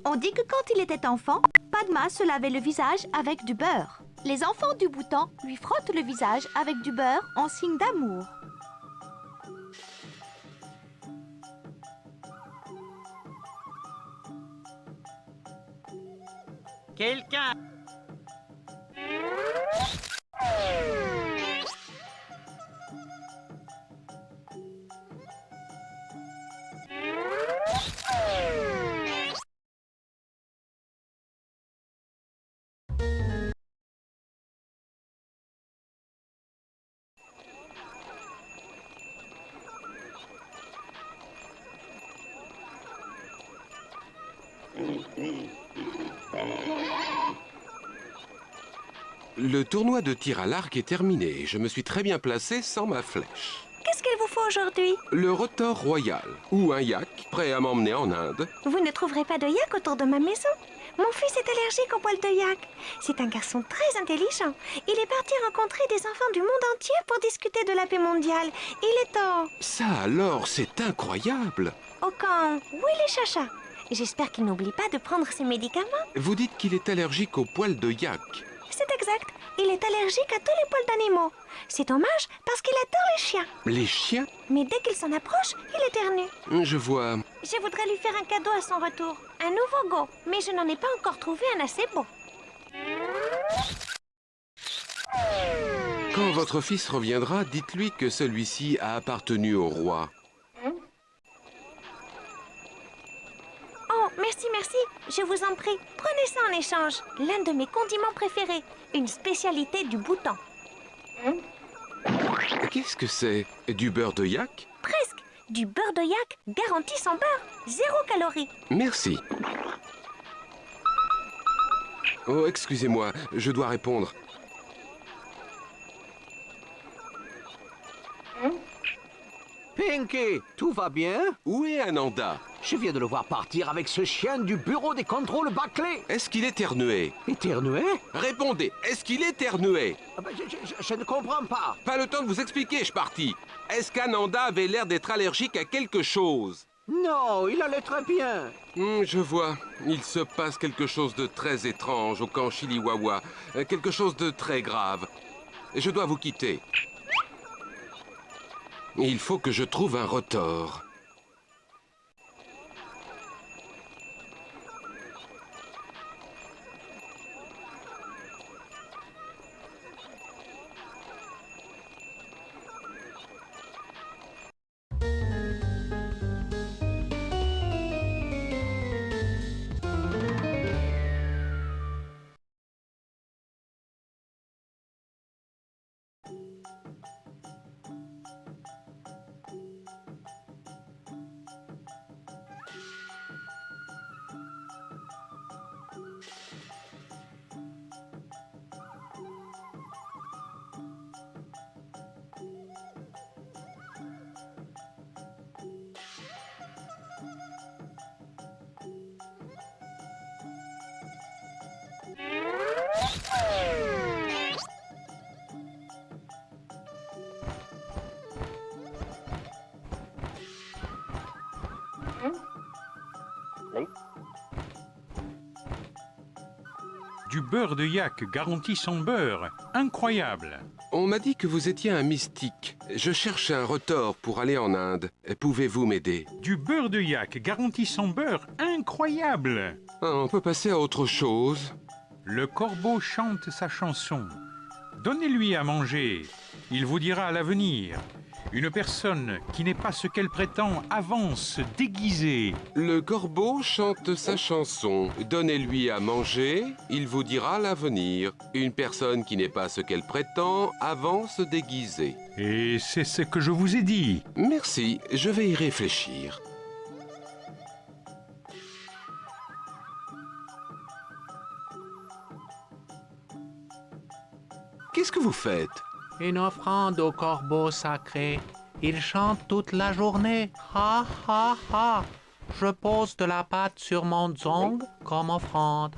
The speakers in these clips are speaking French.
On dit que quand il était enfant, Padma se lavait le visage avec du beurre. Les enfants du Bhoutan lui frottent le visage avec du beurre en signe d'amour. Quelqu'un... Le tournoi de tir à l'arc est terminé. Je me suis très bien placé sans ma flèche. Qu'est-ce qu'il vous faut aujourd'hui? Le rotor royal, ou un yak, prêt à m'emmener en Inde. Vous ne trouverez pas de yak autour de ma maison. Mon fils est allergique aux poils de yak. C'est un garçon très intelligent. Il est parti rencontrer des enfants du monde entier pour discuter de la paix mondiale. Il est Ça alors, c'est incroyable! au camp Willy Chacha. J'espère qu'il n'oublie pas de prendre ses médicaments. Vous dites qu'il est allergique aux poils de yak. C'est exact. Il est allergique à tous les poils d'animaux. C'est dommage parce qu'il adore les chiens. Les chiens? Mais dès qu'il s'en approche, il éternue. Je vois. Je voudrais lui faire un cadeau à son retour. Un nouveau go. Mais je n'en ai pas encore trouvé un assez beau. Quand votre fils reviendra, dites-lui que celui-ci a appartenu au roi. Oh, merci, merci. Je vous en prie. Prenez ça en échange. L'un de mes condiments préférés. Une spécialité du Bhoutan. Qu'est-ce que c'est? Du beurre de yak? Presque. Du beurre de yak garanti sans beurre. 0 calories. Merci. Oh, excusez-moi, je dois répondre. Pinky, tout va bien? Où est Ananda? Je viens de le voir partir avec ce chien du bureau des contrôles bâclés. Est-ce qu'il éternuait? Éternué? Répondez, est-ce qu'il éternuait? Ah ben, je ne comprends pas. Pas le temps de vous expliquer, je partis. Est-ce qu'Ananda avait l'air d'être allergique à quelque chose? Non, il allait très bien. Je vois. Il se passe quelque chose de très étrange au camp Chiliwawa. Quelque chose de très grave. Je dois vous quitter. Il faut que je trouve un rotor. Du beurre de yak garanti sans beurre. Incroyable. On m'a dit que vous étiez un mystique. Je cherche un rotor pour aller en Inde. Pouvez-vous m'aider? Du beurre de yak garanti sans beurre. Incroyable. On peut passer à autre chose. Le corbeau chante sa chanson. Donnez-lui à manger. Il vous dira l'avenir. Une personne qui n'est pas ce qu'elle prétend avance déguisée. Le corbeau chante sa chanson. Donnez-lui à manger, il vous dira l'avenir. Une personne qui n'est pas ce qu'elle prétend avance déguisée. Et c'est ce que je vous ai dit. Merci, je vais y réfléchir. Qu'est-ce que vous faites? Une offrande au corbeau sacré. Il chante toute la journée. Ha ha ha. Je pose de la pâte sur mon zong comme offrande.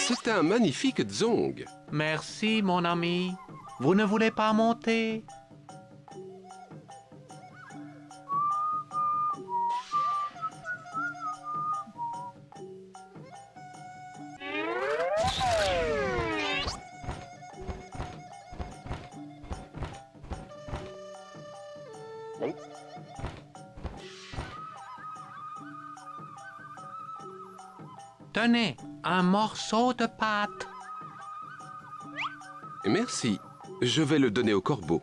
C'est un magnifique dzong. Merci, mon ami. Vous ne voulez pas monter? Tenez, un morceau de pâte. Merci. Je vais le donner au corbeau.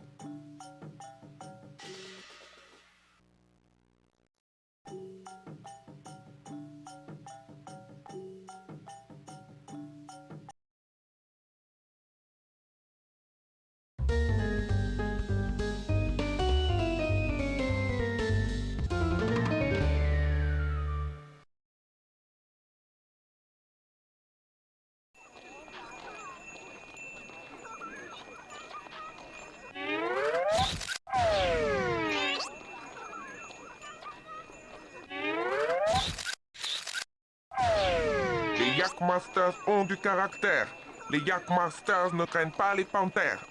Les Yackmasters ont du caractère. Les Yackmasters ne craignent pas les panthères.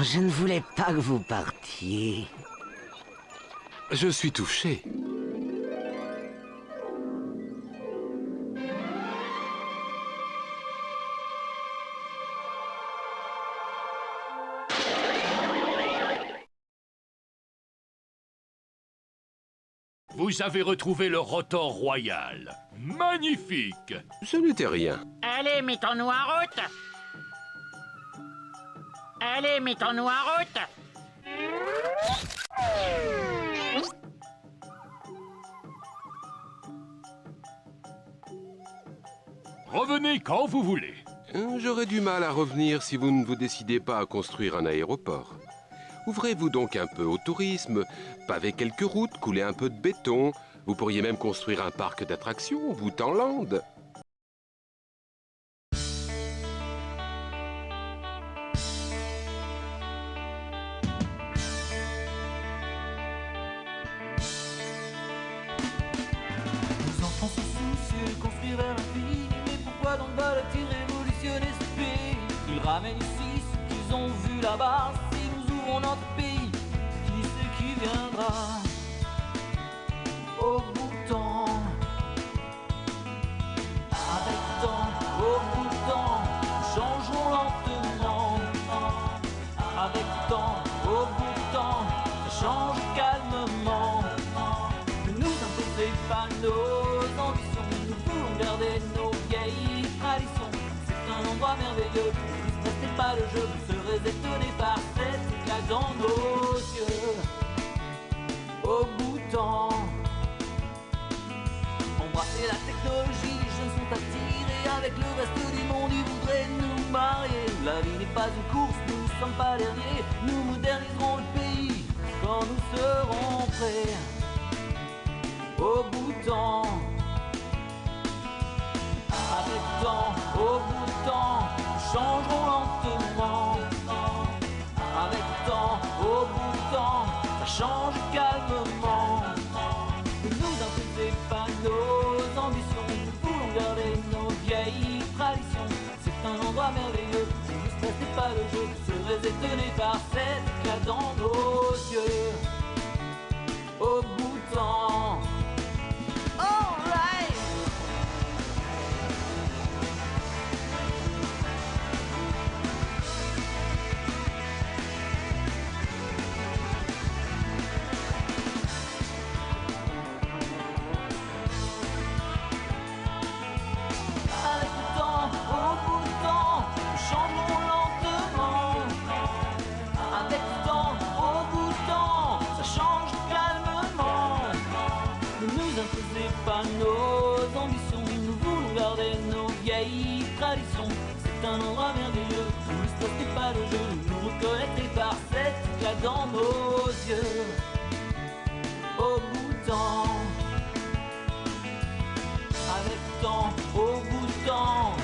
Je ne voulais pas que vous partiez. Je suis touché. Vous avez retrouvé le rotor royal. Magnifique! Ce n'était rien. Allez, mettons-nous en route. Allez, mettons-nous en route. Revenez quand vous voulez. J'aurais du mal à revenir si vous ne vous décidez pas à construire un aéroport. Ouvrez-vous donc un peu au tourisme, pavez quelques routes, coulez un peu de béton. Vous pourriez même construire un parc d'attractions au Bhoutanland. Les enfants sont soucieux de construire vers l'infini. Mais pourquoi donc veulent-ils révolutionner ce pays? Ils ramènent ici ce qu'ils ont vu là-bas. Si nous ouvrons notre pays, qui c'est qui viendra au Bhoutan? Avec temps, au Bhoutan, nous changerons lentement. Avec temps, au Bhoutan, ça change calmement. Ne nous imposez pas nos ambitions, nous voulons garder nos vieilles traditions. C'est un endroit merveilleux, ne stressez pas le jeu, vous serez étonnés par cette éclat dans nos yeux. Au Bhoutan, embrasser la technologie, les jeunes sont attirés avec le reste du monde, ils voudraient nous marier. La vie n'est pas une course, nous ne sommes pas derniers, nous moderniserons le pays quand nous serons prêts. Au Bhoutan, avec temps, au Bhoutan, nous changerons lentement. Avec temps, au Bhoutan, ça change calmement. Ne nous imposez pas nos ambitions, nous voulons garder nos vieilles traditions. C'est un endroit merveilleux, si vous ne stressez pas le jeu, vous serez étonnés par cet éclat dans nos yeux. Au Bhoutan. Pas nos ambitions, nous voulons garder nos vieilles traditions. C'est un endroit merveilleux, ne stressez pas le jeu, nous par cette éclat dans nos yeux. Au bout du temps, avec le temps, au bout du temps,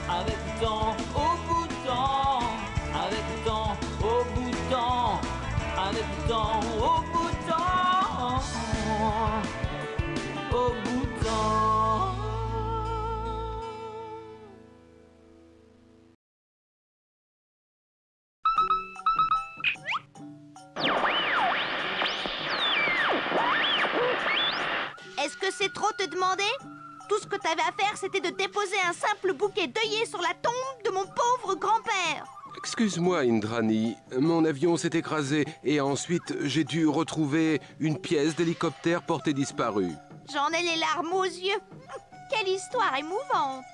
avec le temps, au bout du temps, avec le temps, au bout du temps, avec le temps, au bout du temps, au bout du temps. Est-ce que c'est trop te demander? Tout ce que t'avais à faire, c'était de déposer un simple bouquet d'œillets sur la tombe de mon pauvre grand-père. Excuse-moi, Indrani, mon avion s'est écrasé et ensuite j'ai dû retrouver une pièce d'hélicoptère portée disparue. J'en ai les larmes aux yeux. Quelle histoire émouvante.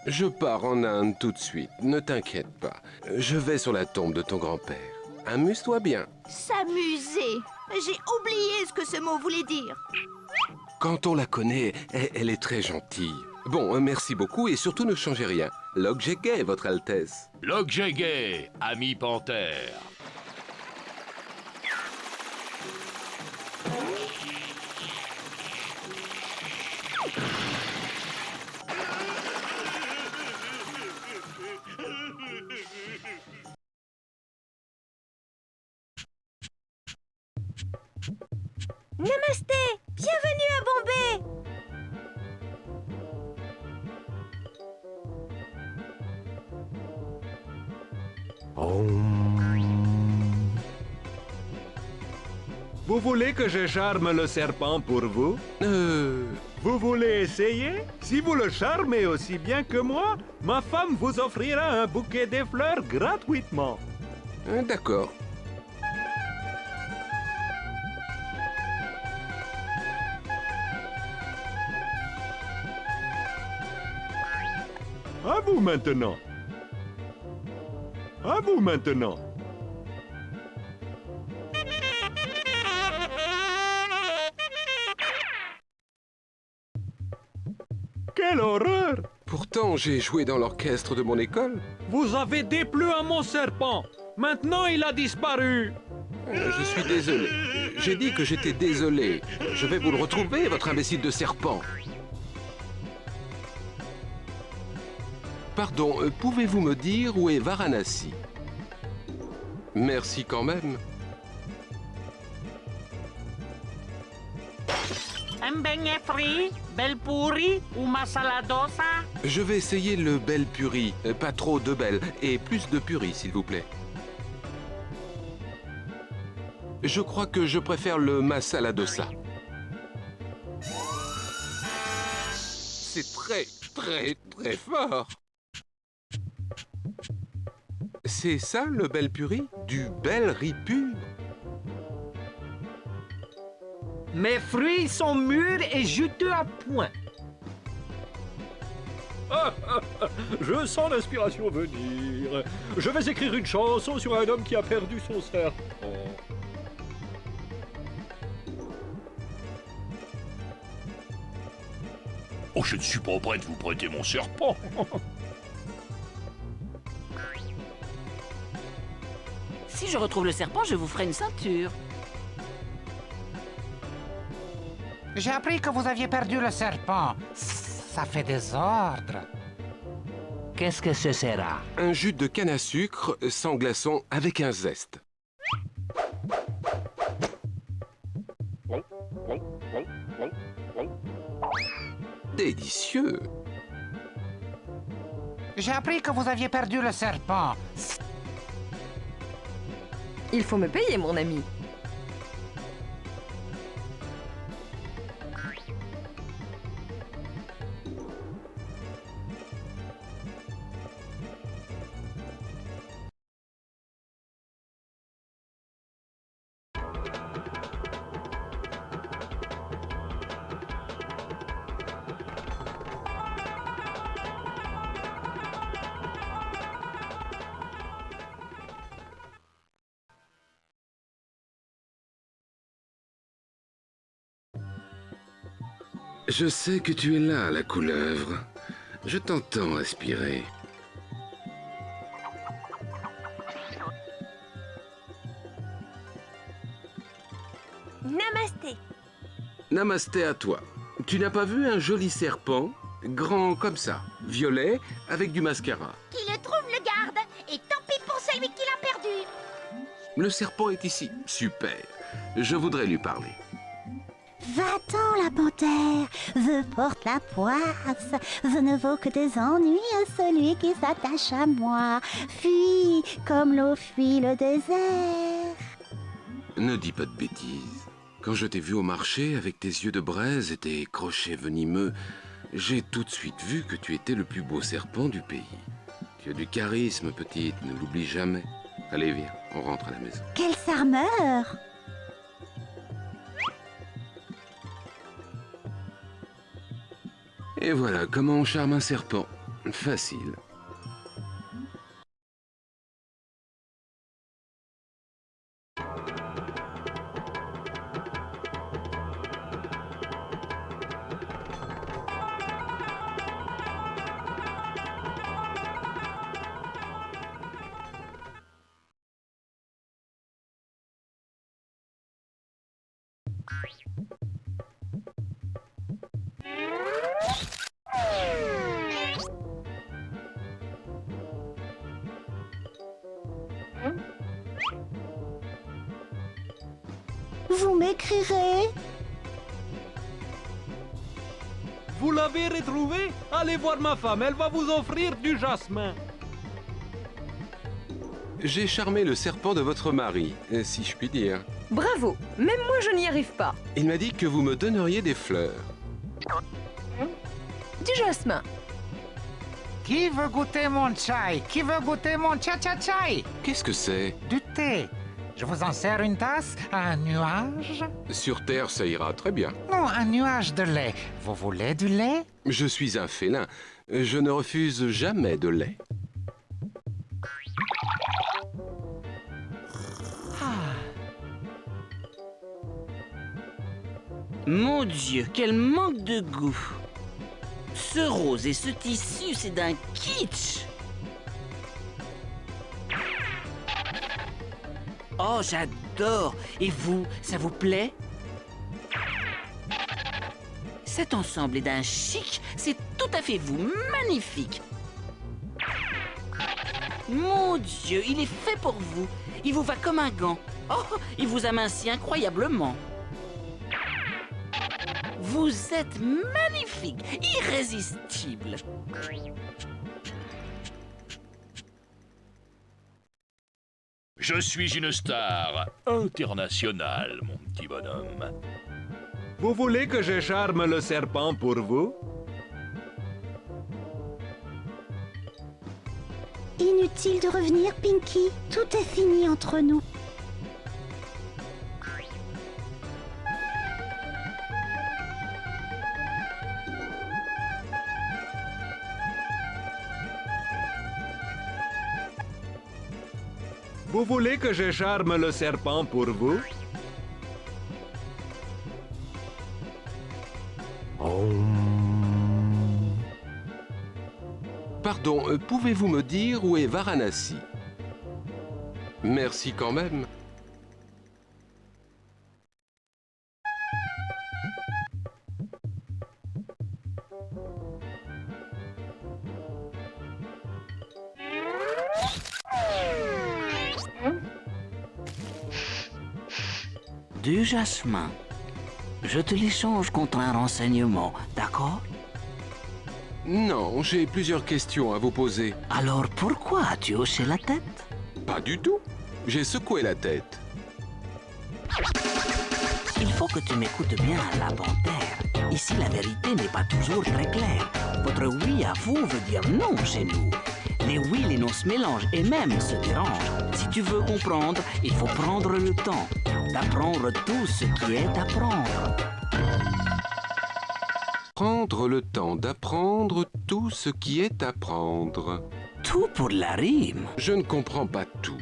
Je pars en Inde tout de suite, ne t'inquiète pas. Je vais sur la tombe de ton grand-père. Amuse-toi bien. S'amuser. J'ai oublié ce que ce mot voulait dire. Quand on la connaît, elle est très gentille. Bon, merci beaucoup et surtout ne changez rien. Log-Jegay, Votre Altesse. Log-Jegay, ami panthère. Namasté. Bienvenue à Bombay. Vous voulez que je charme le serpent pour vous? Vous voulez essayer? Si vous le charmez aussi bien que moi, ma femme vous offrira un bouquet de fleurs gratuitement. D'accord. À vous maintenant. À vous maintenant. Quelle horreur! Pourtant, j'ai joué dans l'orchestre de mon école. Vous avez déplu à mon serpent. Maintenant, il a disparu. Je suis désolé. J'ai dit que j'étais désolé. Je vais vous le retrouver, votre imbécile de serpent. Pardon, pouvez-vous me dire où est Varanasi? Merci quand même. Un beignet frit, bel pourri ou masala dosa? Je vais essayer le bel puri. Pas trop de bel et plus de puri, s'il vous plaît. Je crois que je préfère le masala dosa. C'est très, très, très fort. C'est ça, le bel puri? Du bel riz pur? Mes fruits sont mûrs et juteux à point. Je sens l'inspiration venir. Je vais écrire une chanson sur un homme qui a perdu son serpent. Oh, je ne suis pas prêt de vous prêter mon serpent. Si je retrouve le serpent, je vous ferai une ceinture. J'ai appris que vous aviez perdu le serpent. Ça fait désordre. Qu'est-ce que ce sera? Un jus de canne à sucre sans glaçon avec un zeste. Délicieux. J'ai appris que vous aviez perdu le serpent. Il faut me payer, mon ami. Je sais que tu es là, la couleuvre. Je t'entends respirer. Namasté. Namasté à toi. Tu n'as pas vu un joli serpent, grand comme ça, violet, avec du mascara? Qui le trouve le garde, et tant pis pour celui qui l'a perdu. Le serpent est ici. Super. Je voudrais lui parler. Va-t'en, la panthère, je porte la poisse, je ne vaux que des ennuis à celui qui s'attache à moi. Fuis comme l'eau fuit le désert. Ne dis pas de bêtises. Quand je t'ai vu au marché avec tes yeux de braise et tes crochets venimeux, j'ai tout de suite vu que tu étais le plus beau serpent du pays. Tu as du charisme, petite, ne l'oublie jamais. Allez, viens, on rentre à la maison. Quel charmeur! Et voilà comment on charme un serpent. Facile. Vous m'écrirez? Vous l'avez retrouvé? Allez voir ma femme, elle va vous offrir du jasmin. J'ai charmé le serpent de votre mari, si je puis dire. Bravo, même moi je n'y arrive pas. Il m'a dit que vous me donneriez des fleurs. Du jasmin. Qui veut goûter mon chai? Qui veut goûter mon cha-cha-chai? Qu'est-ce que c'est? Du thé. Je vous en sers une tasse, un nuage? Sur Terre, ça ira très bien. Non, un nuage de lait. Vous voulez du lait? Je suis un félin. Je ne refuse jamais de lait. Mon Dieu, quel manque de goût. Ce rose et ce tissu, c'est d'un kitsch. Oh, j'adore. Et vous, ça vous plaît? Cet ensemble est d'un chic, c'est tout à fait vous, magnifique. Mon Dieu, il est fait pour vous. Il vous va comme un gant. Oh, il vous amincit incroyablement. Vous êtes magnifique, irrésistible. Je suis une star internationale, mon petit bonhomme. Vous voulez que je charme le serpent pour vous? Inutile de revenir, Pinky. Tout est fini entre nous. Vous voulez que je charme le serpent pour vous? Pardon, pouvez-vous me dire où est Varanasi? Merci quand même. Du jasmin. Je te l'échange contre un renseignement, d'accord? Non, j'ai plusieurs questions à vous poser. Alors pourquoi as-tu hoché la tête? Pas du tout. J'ai secoué la tête. Il faut que tu m'écoutes bien, la panthère. Ici, la vérité n'est pas toujours très claire. Votre oui à vous veut dire non chez nous. Les oui, les non se mélangent et même se dérangent. Si tu veux comprendre, il faut prendre le temps d'apprendre tout ce qui est à prendre. Prendre le temps d'apprendre tout ce qui est à prendre. Tout pour la rime. Je ne comprends pas tout.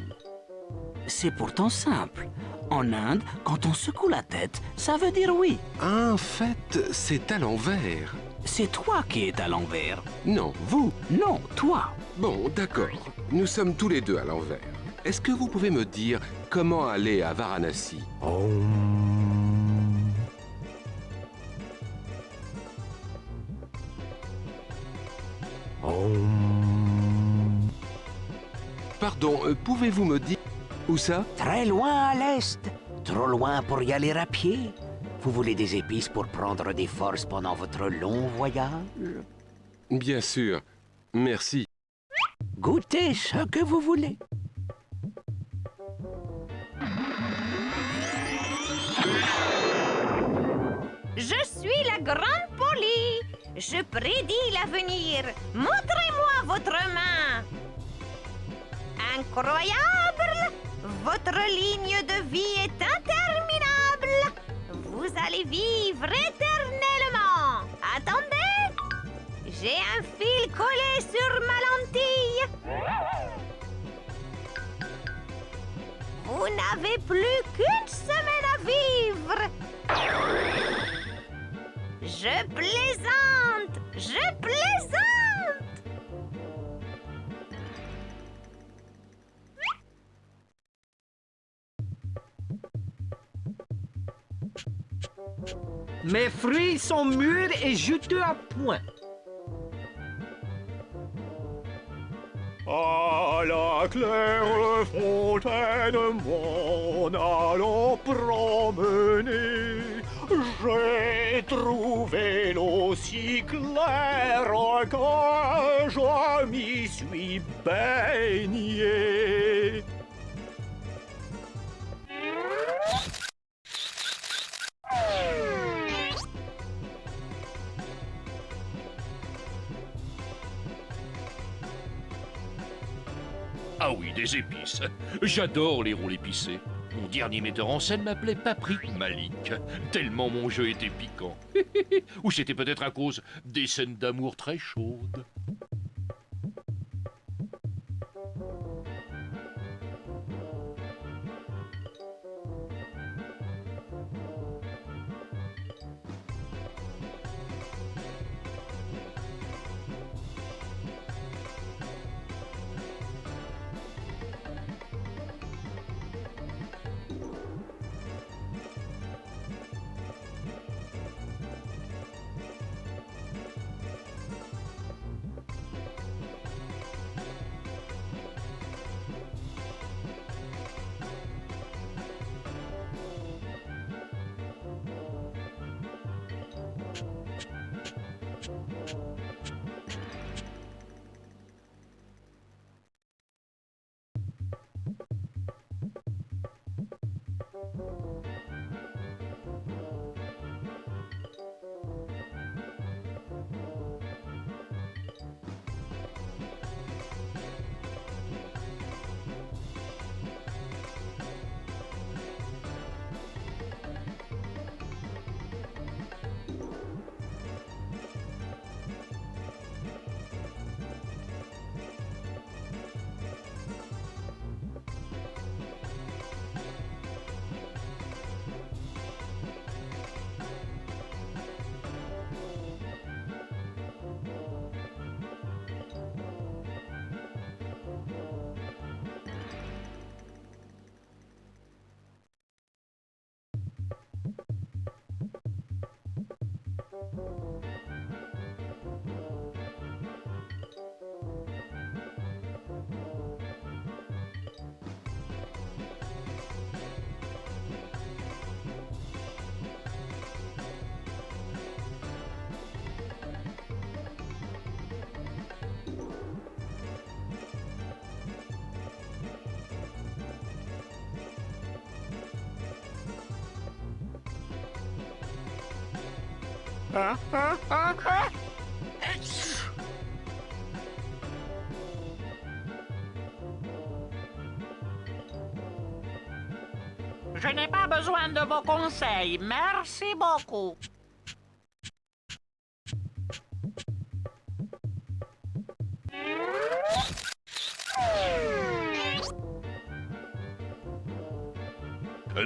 C'est pourtant simple. En Inde, quand on secoue la tête, ça veut dire oui. En fait, c'est à l'envers. C'est toi qui es à l'envers. Non, vous. Non, toi. Bon, d'accord. Nous sommes tous les deux à l'envers. Est-ce que vous pouvez me dire comment aller à Varanasi? Pardon, pouvez-vous me dire... Où ça? Très loin à l'est. Trop loin pour y aller à pied. Vous voulez des épices pour prendre des forces pendant votre long voyage? Bien sûr. Merci. Goûtez ce que vous voulez. Je suis la grande Polly. Je prédis l'avenir. Montrez-moi votre main. Incroyable! Votre ligne de vie est interminable. Vous allez vivre éternellement. Attendez! J'ai un fil collé sur ma lentille. Vous n'avez plus qu'une semaine à vivre. Je plaisante! Je plaisante! Mes fruits sont mûrs et juteux à point. À la claire fontaine m'en allant promener, j'ai trouvé l'eau si claire que je m'y suis baigné. Ah oui, des épices. J'adore les rôles épicés. Mon dernier metteur en scène m'appelait Paprick Malik, tellement mon jeu était piquant. Ou c'était peut-être à cause des scènes d'amour très chaudes. Je n'ai pas besoin de vos conseils. Merci beaucoup.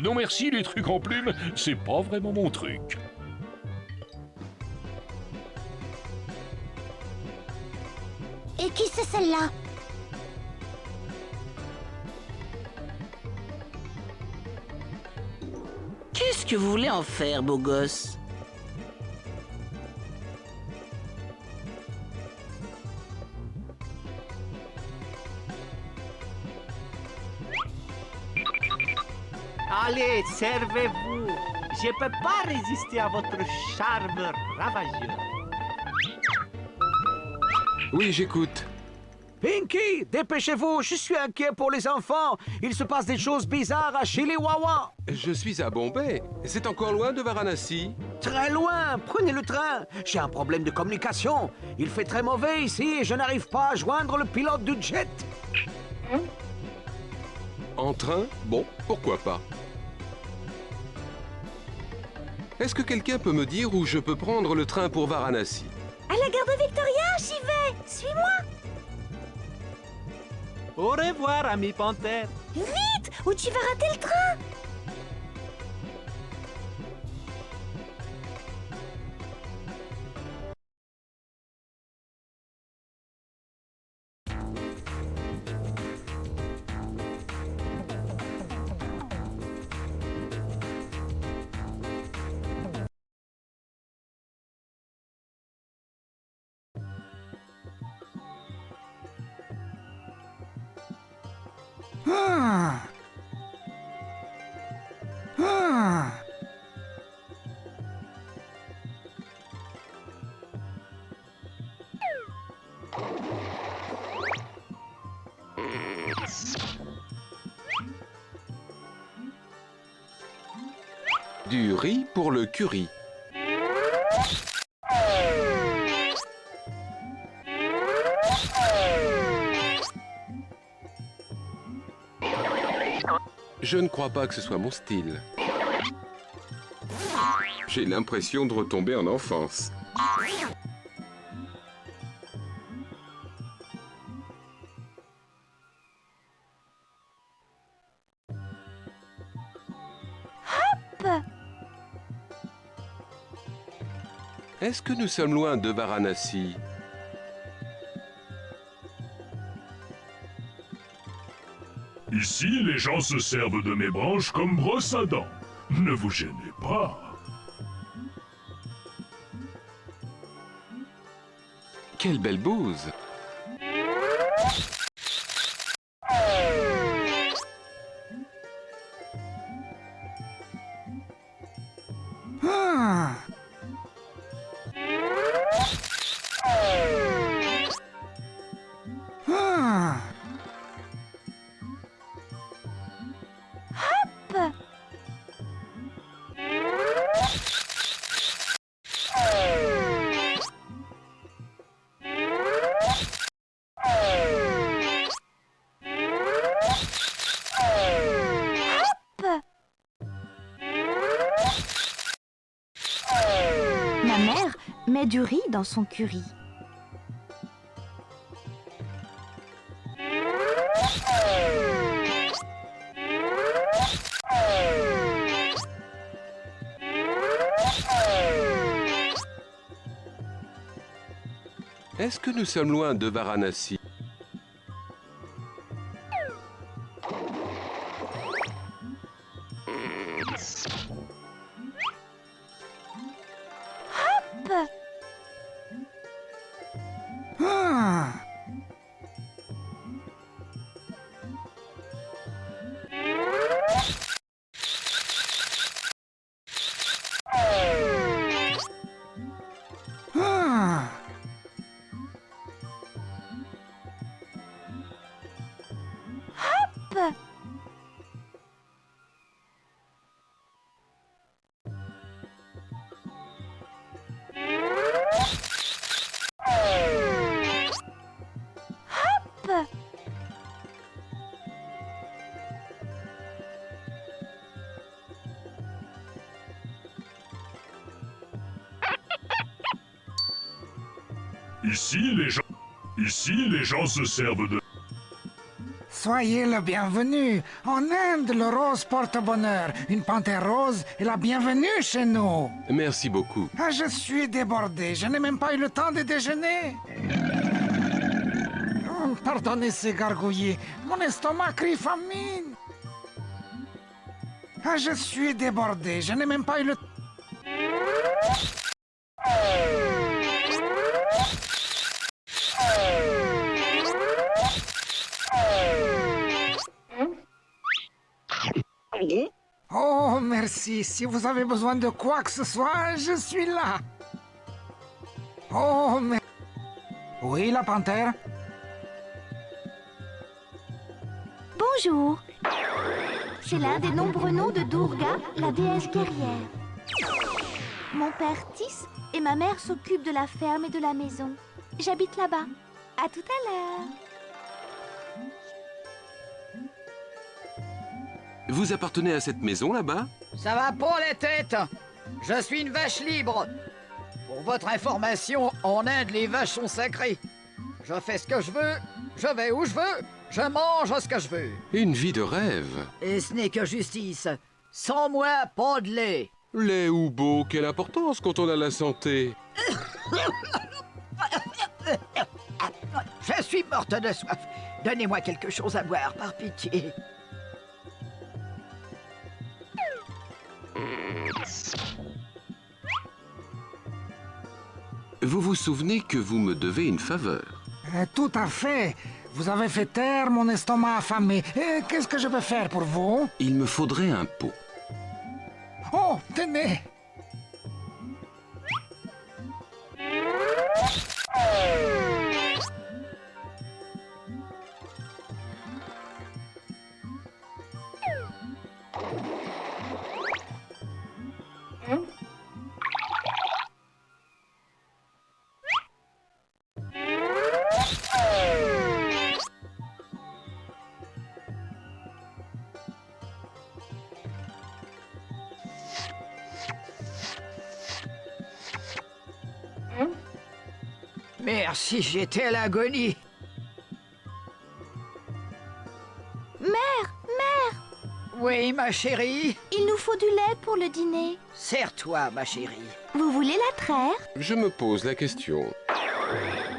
Non merci, les trucs en plumes, c'est pas vraiment mon truc. Et qui c'est celle-là? Qu'est-ce que vous voulez en faire, beau gosse? Allez, servez-vous. Je ne peux pas résister à votre charme ravageur. Oui, j'écoute. Pinky, dépêchez-vous, je suis inquiet pour les enfants. Il se passe des choses bizarres à Chiliwawa. Je suis à Bombay. C'est encore loin de Varanasi? Très loin, prenez le train. J'ai un problème de communication. Il fait très mauvais ici et je n'arrive pas à joindre le pilote du jet. En train? Bon, pourquoi pas. Est-ce que quelqu'un peut me dire où je peux prendre le train pour Varanasi? À la gare de Victoria, j'y vais. Suis-moi. Au revoir, ami panthère. Vite, ou tu vas rater le train. Du riz pour le curry. Je ne crois pas que ce soit mon style. J'ai l'impression de retomber en enfance. Hop! Est-ce que nous sommes loin de Varanasi? Ici, les gens se servent de mes branches comme brosse à dents. Ne vous gênez pas. Quelle belle bouse! Ma mère met du riz dans son curry. Est-ce que nous sommes loin de Varanasi? Ici, les gens se servent de... Soyez le bienvenu. En Inde, le rose porte bonheur. Une panthère rose est la bienvenue chez nous. Merci beaucoup. Ah, je suis débordé. Je n'ai même pas eu le temps de déjeuner. Oh, pardonnez ces gargouillis. Mon estomac crie famine. Ah, je suis débordé. Je n'ai même pas eu le... Oh, merci. Si vous avez besoin de quoi que ce soit, je suis là. Oh, mais... Oui, la panthère? Bonjour. C'est l'un des nombreux noms de Durga, la déesse guerrière. Mon père Tis et ma mère s'occupent de la ferme et de la maison. J'habite là-bas. À tout à l'heure. Vous appartenez à cette maison là-bas? Ça va pour les têtes. Je suis une vache libre. Pour votre information, en Inde, les vaches sont sacrées. Je fais ce que je veux, je vais où je veux, je mange ce que je veux. Une vie de rêve. Et ce n'est que justice. Sans moi, pas de lait. Lait ou beau, quelle importance quand on a la santé. Je suis morte de soif. Donnez-moi quelque chose à boire, par pitié. Vous vous souvenez que vous me devez une faveur? Tout à fait. Vous avez fait taire mon estomac affamé. Qu'est-ce que je peux faire pour vous? Il me faudrait un pot. Oh, tenez. Merci, j'étais à l'agonie. Mère, mère! Oui, ma chérie? Il nous faut du lait pour le dîner. Serre-toi, ma chérie. Vous voulez la traire? Je me pose la question.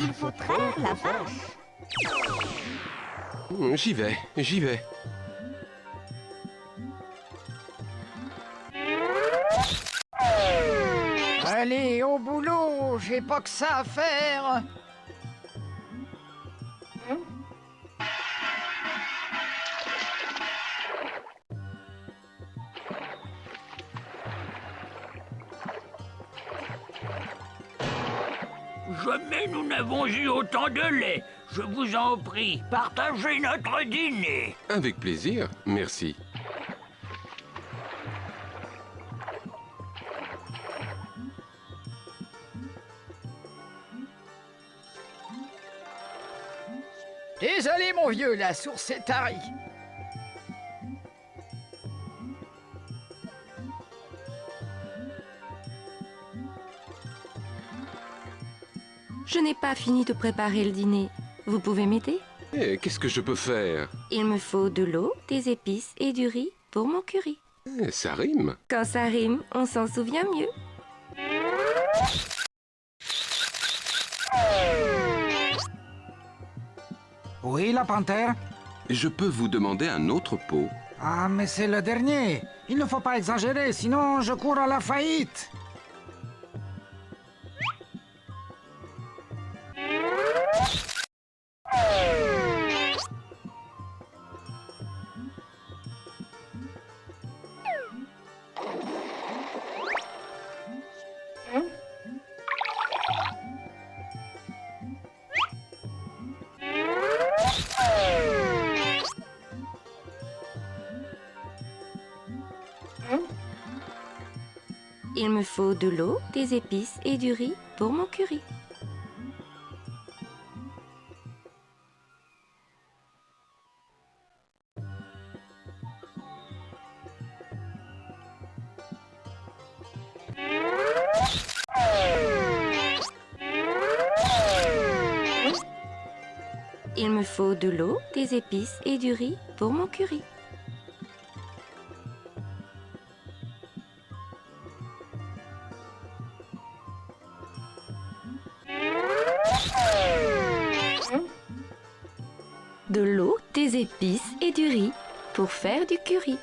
Il faut traire la vache. J'y vais, j'y vais. Allez, au boulot, j'ai pas que ça à faire. Jamais nous n'avons eu autant de lait. Je vous en prie, partagez notre dîner. Avec plaisir, merci. Désolé, mon vieux, la source est tarie. Je n'ai pas fini de préparer le dîner. Vous pouvez m'aider? Eh, qu'est-ce que je peux faire? Il me faut de l'eau, des épices et du riz pour mon curry. Ça rime. Quand ça rime, on s'en souvient mieux. Oui, la panthère? Je peux vous demander un autre pot? Ah, mais c'est le dernier. Il ne faut pas exagérer, sinon je cours à la faillite. Il me faut de l'eau, des épices et du riz pour mon curry. Il me faut de l'eau, des épices et du riz pour mon curry. De l'eau, des épices et du riz pour faire du curry.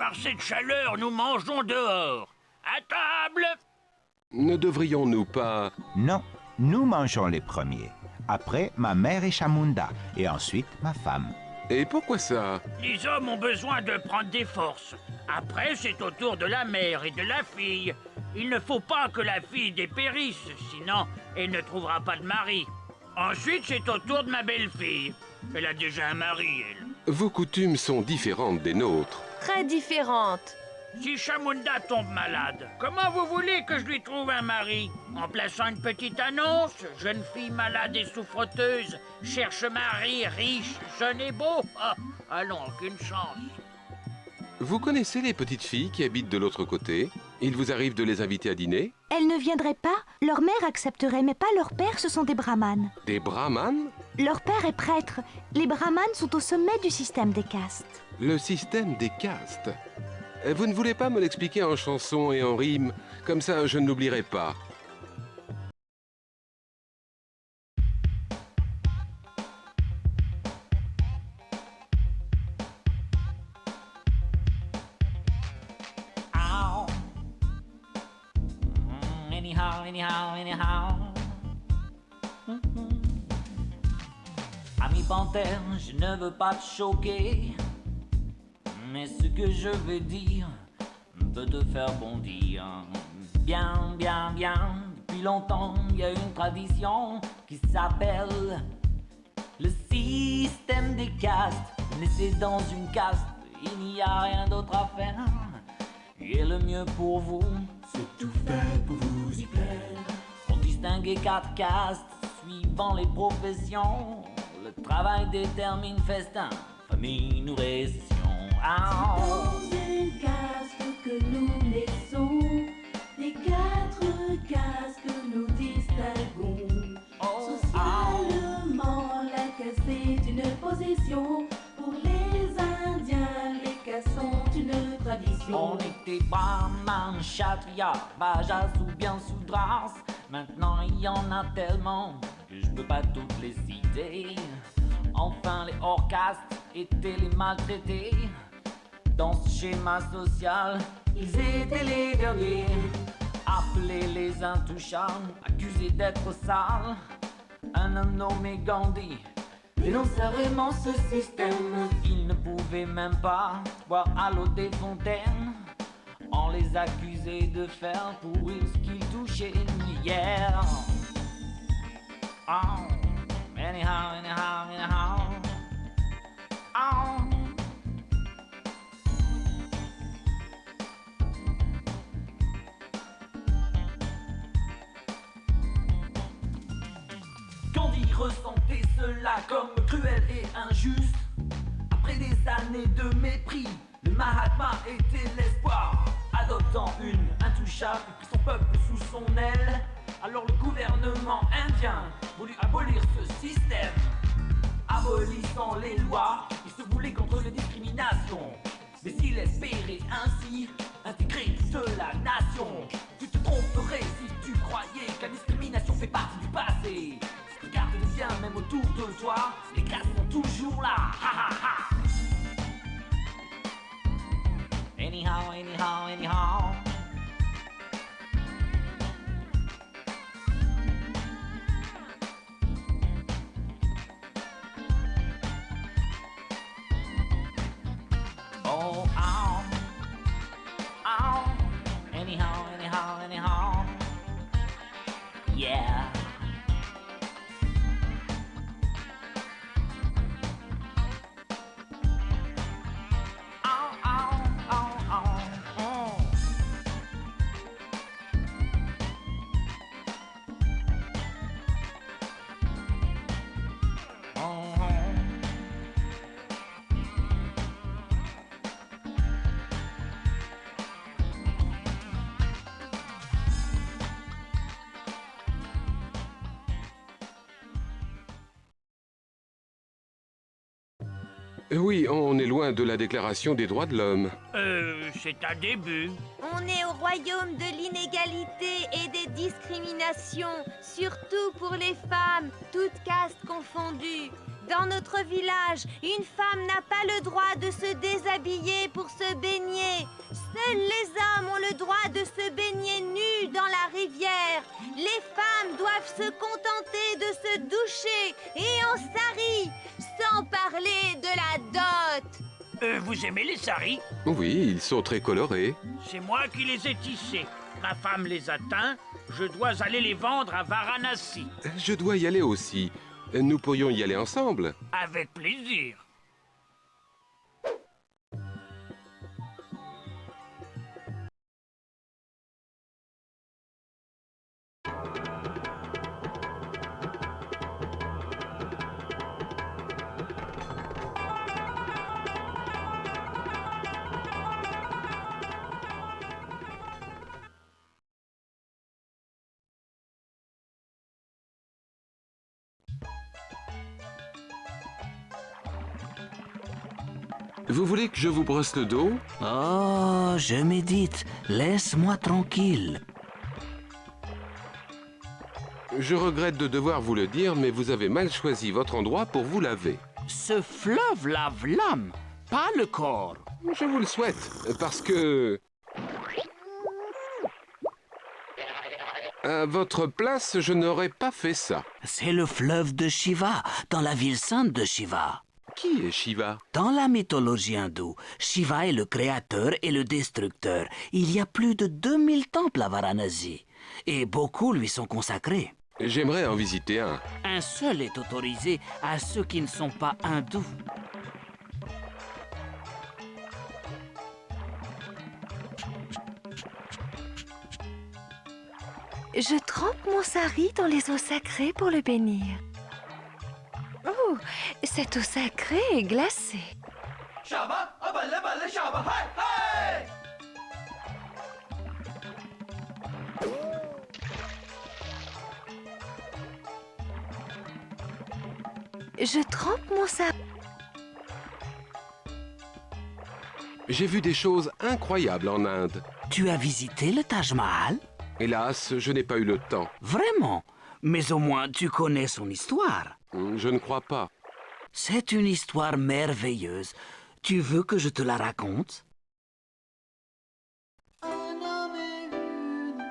par cette chaleur, nous mangeons dehors. À table! Ne devrions-nous pas... Non, nous mangeons les premiers. Après, ma mère et Chamunda, et ensuite ma femme. Et pourquoi ça? Les hommes ont besoin de prendre des forces. Après, c'est au tour de la mère et de la fille. Il ne faut pas que la fille dépérisse, sinon elle ne trouvera pas de mari. Ensuite, c'est au tour de ma belle-fille. Elle a déjà un mari, elle. Vos coutumes sont différentes des nôtres. Très différente. Si Chamunda tombe malade, comment vous voulez que je lui trouve un mari? En plaçant une petite annonce, jeune fille malade et souffreteuse, cherche mari riche, jeune et beau? Ah, allons, aucune chance. Vous connaissez les petites filles qui habitent de l'autre côté? Il vous arrive de les inviter à dîner? Elles ne viendraient pas. Leur mère accepterait, mais pas leur père, ce sont des brahmanes. Des brahmanes? Leur père est prêtre. Les brahmanes sont au sommet du système des castes. Le système des castes? Vous ne voulez pas me l'expliquer en chanson et en rime? Comme ça, je ne l'oublierai pas. Anyhow. Ami panthère, je ne veux pas te choquer, mais ce que je vais dire peut te faire bondir. Bien, depuis longtemps, il y a une tradition qui s'appelle le système des castes. Naissez dans une caste, il n'y a rien d'autre à faire. Et le mieux pour vous, c'est tout faire pour vous y plaire. On distingue 4 castes suivant les professions. Le travail détermine festin, famine ou récession. Dans une caste que nous naissons, des 4 castes que nous distinguons. Socialement, la caste est une position. Pour les Indiens, les castes sont une tradition. On était brahman, kshatriya, vajas ou bien soudras. Maintenant il y en a tellement que je peux pas toutes les citer. Enfin les hors-castes étaient les maltraités. Dans ce schéma social, ils étaient les derniers. Appelés les intouchables, accusés d'être sales. Un homme nommé Gandhi dénonçait vraiment ce système. Ils ne pouvaient même pas boire à l'eau des fontaines. On les accusait de faire pourrir ce qu'ils touchaient hier. Oh, anyhow. Oh. Gandhi ressentait cela comme cruel et injuste. Après des années de mépris, le Mahatma était l'espoir. Adoptant une intouchable et son peuple sous son aile, alors le gouvernement indien voulut abolir ce système. Abolissant les lois, il se voulait contre les discriminations. Mais il espérait ainsi intégrer toute la nation. Tu te tromperais si tu croyais que la discrimination fait partie du passé. Regarde bien, même autour de toi, les classes sont toujours là. Ha ha ha. Anyhow. Oh, ow. Anyhow. Yeah. Oui, on est loin de la déclaration des droits de l'homme. C'est un début. On est au royaume de l'inégalité et des discriminations, surtout pour les femmes, toutes castes confondues. Dans notre village, une femme n'a pas le droit de se déshabiller pour se baigner. Seuls les hommes ont le droit de se baigner nus dans la rivière. Les femmes doivent se contenter de se doucher et en sari, sans parler de la dot. Vous aimez les saris? Oui, ils sont très colorés. C'est moi qui les ai tissés. Ma femme les a teints. Je dois aller les vendre à Varanasi. Je dois y aller aussi. Nous pourrions y aller ensemble. Avec plaisir. Vous voulez que je vous brosse le dos? Oh, je médite. Laisse-moi tranquille. Je regrette de devoir vous le dire, mais vous avez mal choisi votre endroit pour vous laver. Ce fleuve lave l'âme, pas le corps. Je vous le souhaite, parce que... À votre place, je n'aurais pas fait ça. C'est le fleuve de Shiva, dans la ville sainte de Shiva. Qui est Shiva? Dans la mythologie hindoue, Shiva est le créateur et le destructeur. Il y a plus de 2000 temples à Varanasi, et beaucoup lui sont consacrés. J'aimerais en visiter un. Un seul est autorisé à ceux qui ne sont pas hindous. Je trempe mon sari dans les eaux sacrées pour le bénir. Oh, cette eau sacrée est glacée. Je trempe mon sari. J'ai vu des choses incroyables en Inde. Tu as visité le Taj Mahal? Hélas, je n'ai pas eu le temps. Vraiment? Mais au moins tu connais son histoire. Je ne crois pas. C'est une histoire merveilleuse. Tu veux que je te la raconte? Un homme et une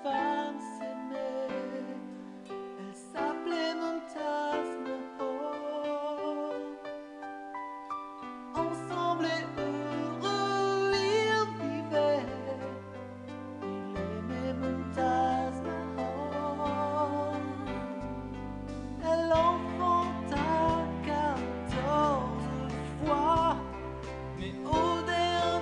femme s'aimaient. Elle s'appelait Mumtaz Mahal. Ensemble et heureux ils vivaient. Il aimait Mumtaz Mahal. Elle enfanta 14 fois, mais au dernier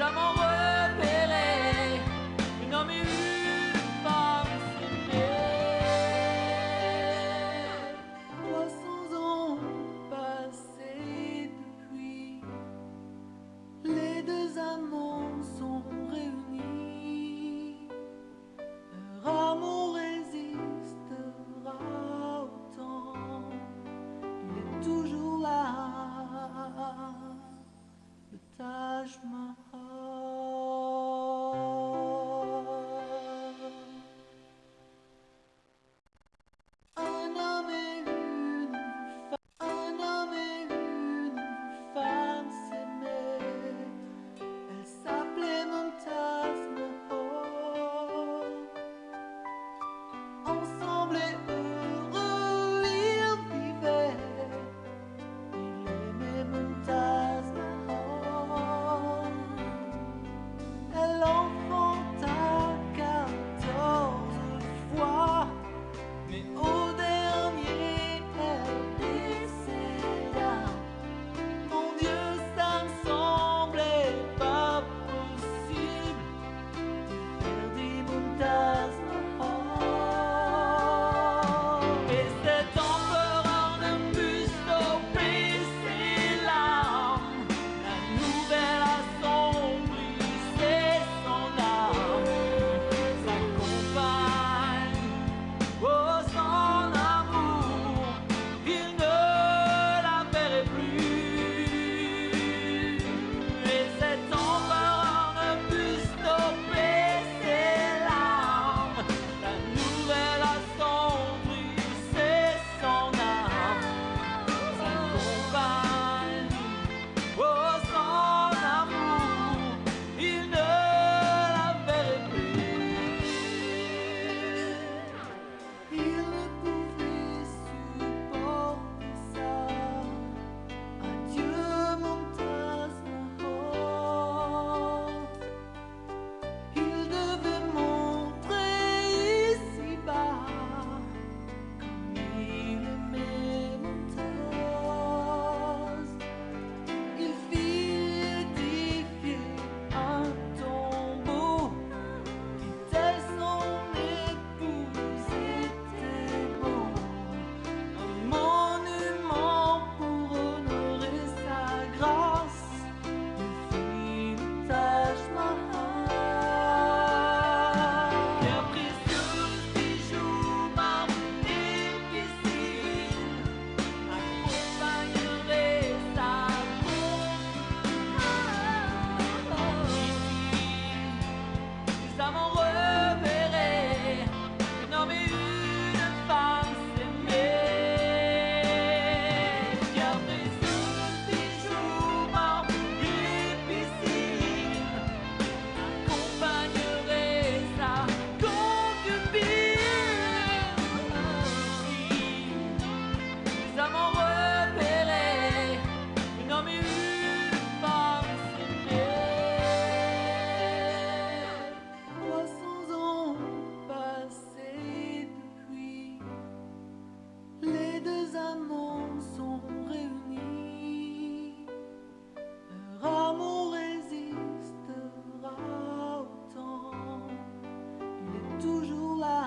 amants repérés, une homme et une femme s'aimer. 300 ans passés depuis, les deux amants sont réunis. Leur amour résistera au temps, il est toujours là, le Taj Mahal. Un homme et une femme s'aimaient. Elle s'appelait Mumtaz Mahal. Ensemble et heureux, ils vivaient. Il aimait Mumtaz Mahal. Elle enfanta 14 fois, mais au dernier, elle décéda. Mon Dieu, ça ne semblait pas possible. Perdit Mumtaz Mahal. Et cet empereur ne put stopper ses larmes. La nouvelle assombrissait son âme. Sa compagne, oh son amour, il ne la verrait plus. Et cet empereur ne put stopper ses larmes. La nouvelle assombrissait son âme. Sa compagne, oh son amour, il ne la verrait plus. Il ne pouvait supporter ça. Adieu Mumtaz Mahal. Il devait montrer ici-bas comme il aimait Mumtaz. Il fit édifier un tombeau, dit-elle, son épouse était beau. Un monument pour honorer sa grâce, il fit le Taj Mahal. Pierre précieuse, bijoux, marbre et piscine accompagnerait sa les amants repérés, un homme et une femme s'aimaient. Pierre précieuse, bijoux, marbre et piscine accompagnerait sa concubine. Les amants repérés, un homme et une femme s'aimaient. 300 ans passés depuis, les deux amants sont réunis. Leur amour résistera au temps, il est toujours là,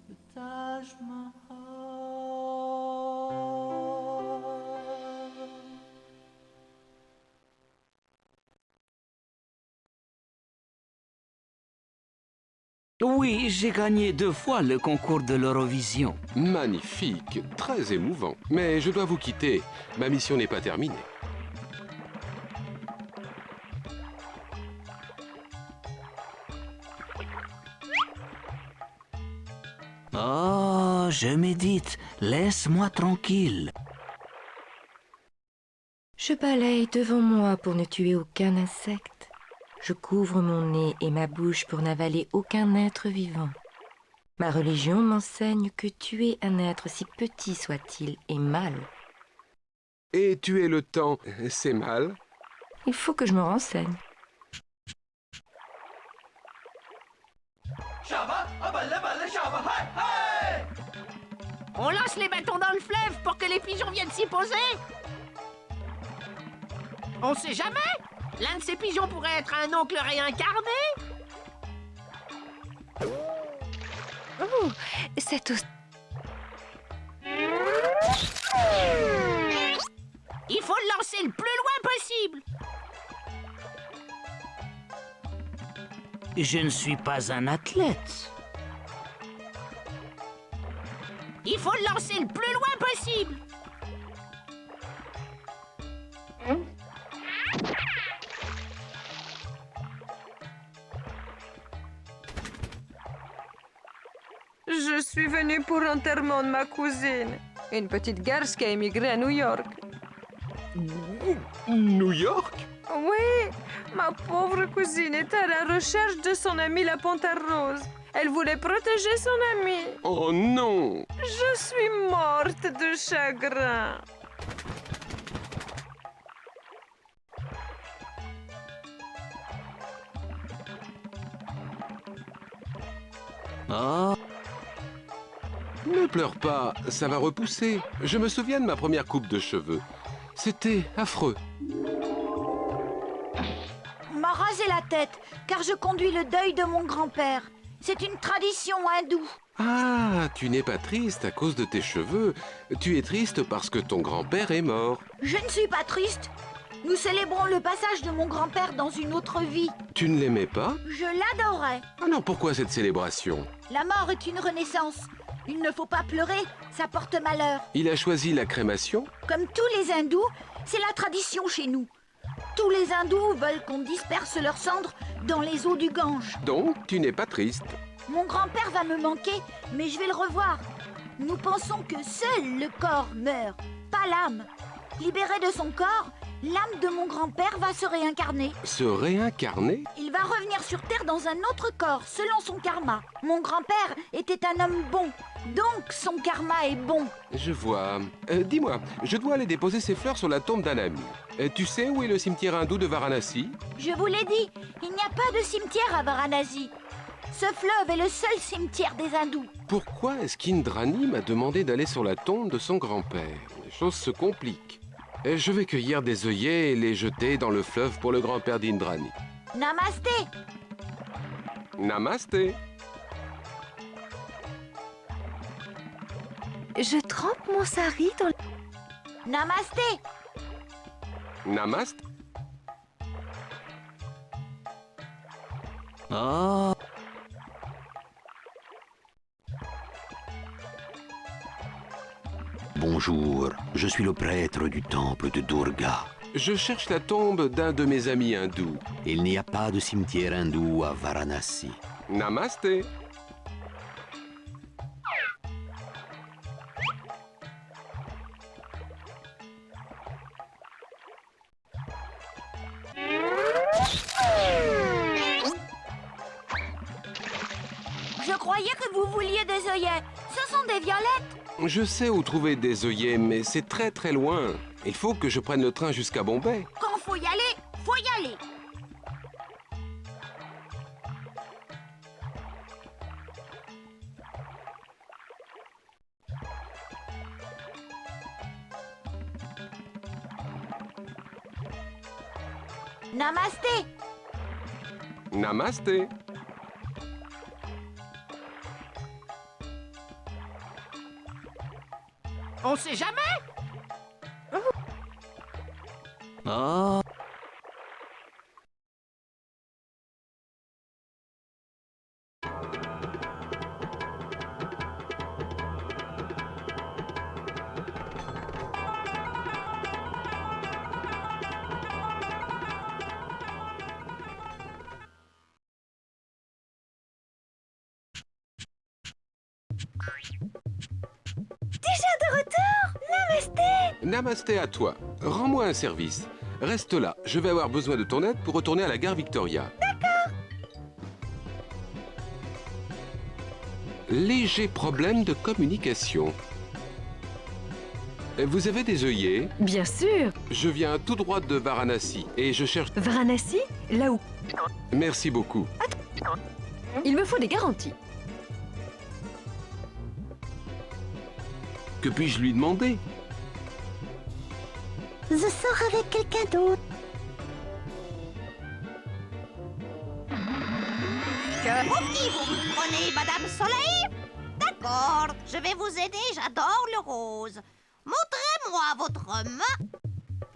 le Taj Mahal. Oui, j'ai gagné 2 fois le concours de l'Eurovision. Magnifique, très émouvant. Mais je dois vous quitter. Ma mission n'est pas terminée. Oh, je médite. Laisse-moi tranquille. Je balaye devant moi pour ne tuer aucun insecte. Je couvre mon nez et ma bouche pour n'avaler aucun être vivant. Ma religion m'enseigne que tuer un être si petit soit-il est mal. Et tuer le temps, c'est mal? Il faut que je me renseigne. On lance les bâtons dans le fleuve pour que les pigeons viennent s'y poser. On sait jamais. L'un de ces pigeons pourrait être un oncle réincarné. Oh, c'est aussi... Il faut le lancer le plus loin possible. Je ne suis pas un athlète. Il faut le lancer le plus loin possible. Je suis venue pour l'enterrement de ma cousine, une petite garce qui a émigré à New York. New York? Oui, ma pauvre cousine est à la recherche de son amie la panthère rose. Elle voulait protéger son amie. Oh non! Je suis morte de chagrin. Ah. Ne pleure pas, ça va repousser. Je me souviens de ma première coupe de cheveux. C'était affreux. On m'a rasé la tête, car je conduis le deuil de mon grand-père. C'est une tradition hindoue. Ah, tu n'es pas triste à cause de tes cheveux. Tu es triste parce que ton grand-père est mort. Je ne suis pas triste. Nous célébrons le passage de mon grand-père dans une autre vie. Tu ne l'aimais pas? Je l'adorais. Alors pourquoi cette célébration? La mort est une renaissance. Il ne faut pas pleurer, ça porte malheur. Il a choisi la crémation? Comme tous les hindous, c'est la tradition chez nous. Tous les hindous veulent qu'on disperse leurs cendres dans les eaux du Gange. Donc, tu n'es pas triste. Mon grand-père va me manquer, mais je vais le revoir. Nous pensons que seul le corps meurt, pas l'âme. Libéré de son corps, l'âme de mon grand-père va se réincarner. Se réincarner? Il va revenir sur Terre dans un autre corps, selon son karma. Mon grand-père était un homme bon, donc son karma est bon. Je vois. Dis-moi, je dois aller déposer ces fleurs sur la tombe d'un ami. Tu sais où est le cimetière hindou de Varanasi? Je vous l'ai dit, il n'y a pas de cimetière à Varanasi. Ce fleuve est le seul cimetière des hindous. Pourquoi est-ce qu'Indrani m'a demandé d'aller sur la tombe de son grand-père? Les choses se compliquent. Je vais cueillir des œillets et les jeter dans le fleuve pour le grand-père d'Indrani. Namasté. Namasté. Je trempe mon sari dans... Namasté. Namaste. Oh. Bonjour, je suis le prêtre du temple de Durga. Je cherche la tombe d'un de mes amis hindous. Il n'y a pas de cimetière hindou à Varanasi. Namasté. Je croyais que vous vouliez des œillets. Ce sont des violettes. Je sais où trouver des œillets, mais c'est très très loin. Il faut que je prenne le train jusqu'à Bombay. Quand faut y aller, faut y aller. Namasté. Namasté. On sait jamais. Oh. Déjà de retour? Namasté. Namasté à toi. Rends-moi un service. Reste là, je vais avoir besoin de ton aide pour retourner à la gare Victoria. D'accord. Léger problème de communication. Vous avez des œillets? Bien sûr. Je viens tout droit de Varanasi et je cherche... Varanasi? Là où? Merci beaucoup. Il me faut des garanties. Que puis-je lui demander? Je sors avec quelqu'un d'autre. Pour qui vous me prenez, Madame Soleil? D'accord, je vais vous aider, j'adore le rose. Montrez-moi votre main.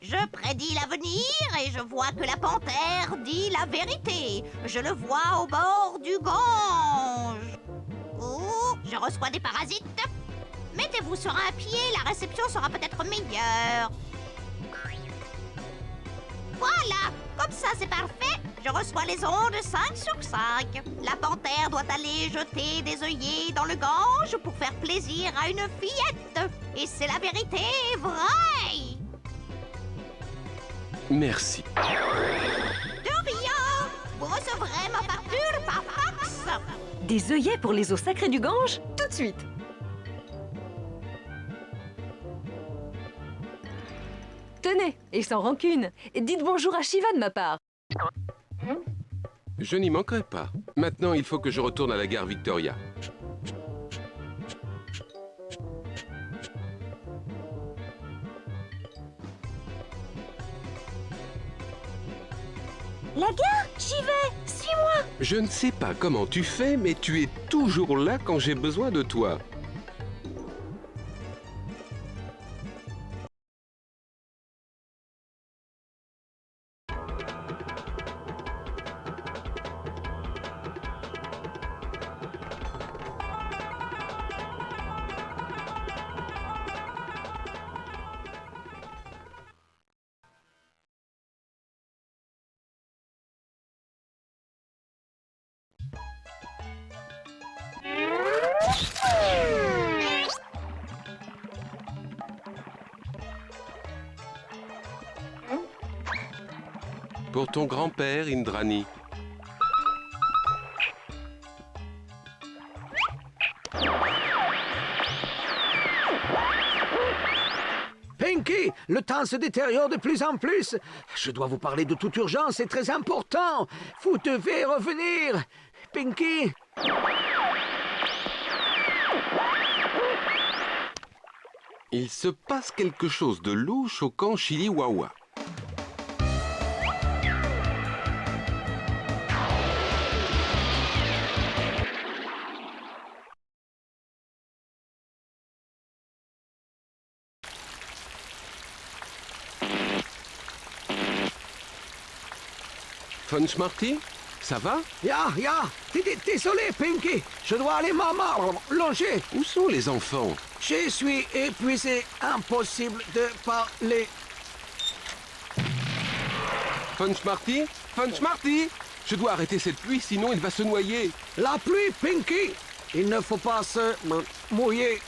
Je prédis l'avenir et je vois que la panthère dit la vérité. Je le vois au bord du Gange. Oh, je reçois des parasites. Mettez-vous sur un pied, la réception sera peut-être meilleure. Voilà, comme ça c'est parfait. Je reçois les ondes 5 sur 5. La panthère doit aller jeter des œillets dans le Gange pour faire plaisir à une fillette. Et c'est la vérité vraie. Merci. De rien. Vous recevrez ma facture par fax. Des œillets pour les eaux sacrées du Gange? Tout de suite. Tenez, et sans rancune, dites bonjour à Shiva de ma part. Je n'y manquerai pas. Maintenant, il faut que je retourne à la gare Victoria. La gare, j'y vais. Suis-moi. Je ne sais pas comment tu fais, mais tu es toujours là quand j'ai besoin de toi. Pour ton grand-père, Indrani. Pinky, le temps se détériore de plus en plus. Je dois vous parler de toute urgence, c'est très important. Vous devez revenir. Pinky. Il se passe quelque chose de louche au camp Chiliwawa. Funchmarty, ça va? Désolé, Pinky. Je dois aller longer. Où sont les enfants? Je suis épuisé. Impossible de parler. Funchmarty? Funchmarty! Je dois arrêter cette pluie, sinon il va se noyer. La pluie, Pinky. Il ne faut pas se mouiller.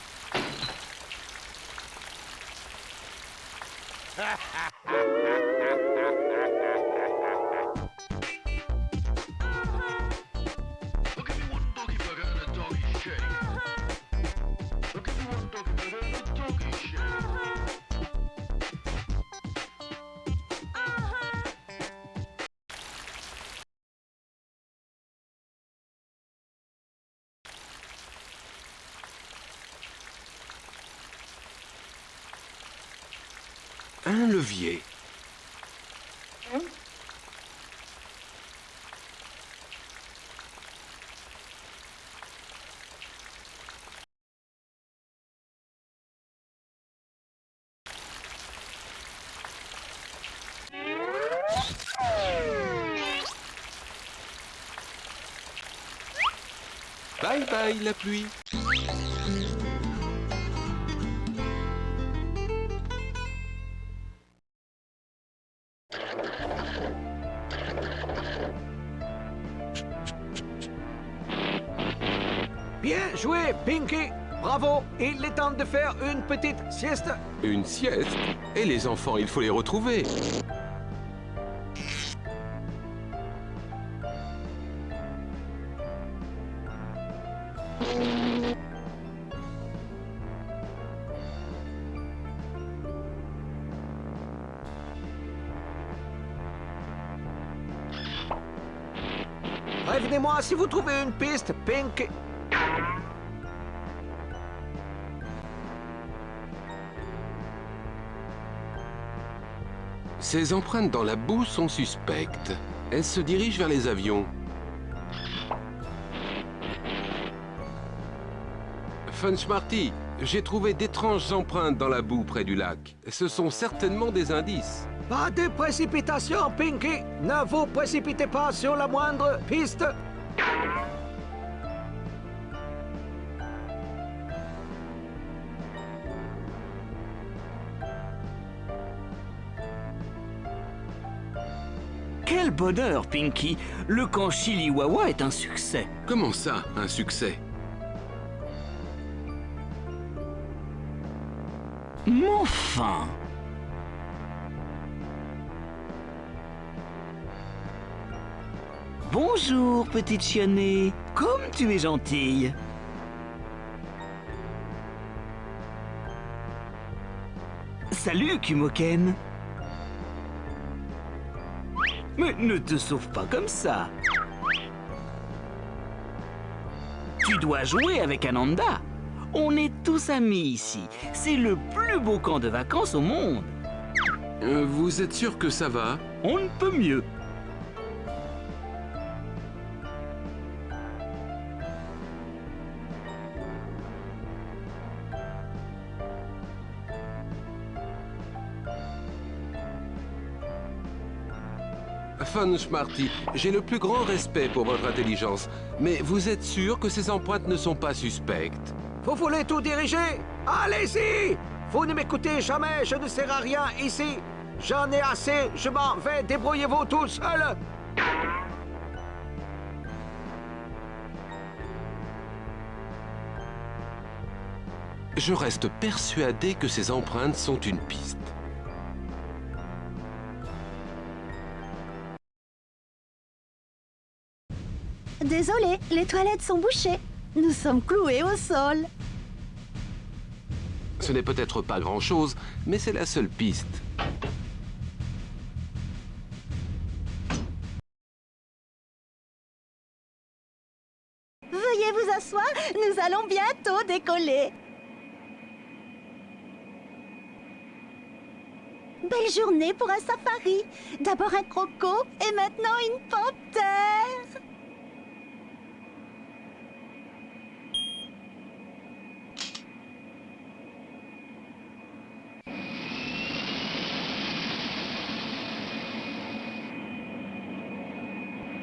Un levier. Bye bye la pluie. Bien joué, Pinky. Bravo. Il est temps de faire une petite sieste. Une sieste? Et les enfants, il faut les retrouver. Prévenez-moi si vous trouvez une piste, Pinky. Ces empreintes dans la boue sont suspectes. Elles se dirigent vers les avions. Funchmarty, j'ai trouvé d'étranges empreintes dans la boue près du lac. Ce sont certainement des indices. Pas de précipitation, Pinky. Ne vous précipitez pas sur la moindre piste. Quel bonheur, Pinky! Le camp Chiliwawa est un succès. Comment ça, un succès? Mais enfin! Bonjour, petite chiennée. Comme tu es gentille. Salut, Kumoken. Mais ne te sauve pas comme ça. Tu dois jouer avec Ananda. On est tous amis ici. C'est le plus beau camp de vacances au monde. Vous êtes sûr que ça va? On ne peut mieux. Funchmarty, j'ai le plus grand respect pour votre intelligence, mais vous êtes sûr que ces empreintes ne sont pas suspectes? Vous voulez tout diriger? Allez-y! Vous ne m'écoutez jamais, je ne sers à rien ici. J'en ai assez, je m'en vais, débrouillez-vous tout seul. Je reste persuadé que ces empreintes sont une piste. Désolé, les toilettes sont bouchées. Nous sommes cloués au sol. Ce n'est peut-être pas grand-chose, mais c'est la seule piste. Veuillez vous asseoir, nous allons bientôt décoller. Belle journée pour un safari. D'abord un croco et maintenant une panthère.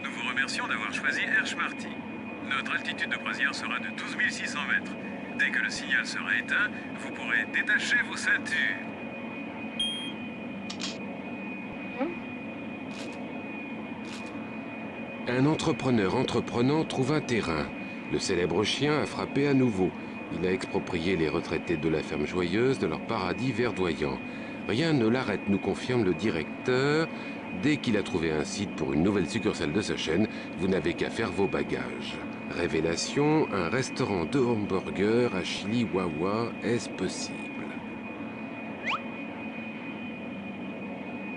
Nous vous remercions d'avoir choisi Hershmarty. Notre altitude de croisière sera de 12 600 mètres. Dès que le signal sera éteint, vous pourrez détacher vos ceintures. Un entrepreneur entreprenant trouve un terrain. Le célèbre chien a frappé à nouveau. Il a exproprié les retraités de la ferme joyeuse de leur paradis verdoyant. Rien ne l'arrête, nous confirme le directeur. Dès qu'il a trouvé un site pour une nouvelle succursale de sa chaîne, vous n'avez qu'à faire vos bagages. Révélation, un restaurant de hamburgers à Chiliwawa, est-ce possible?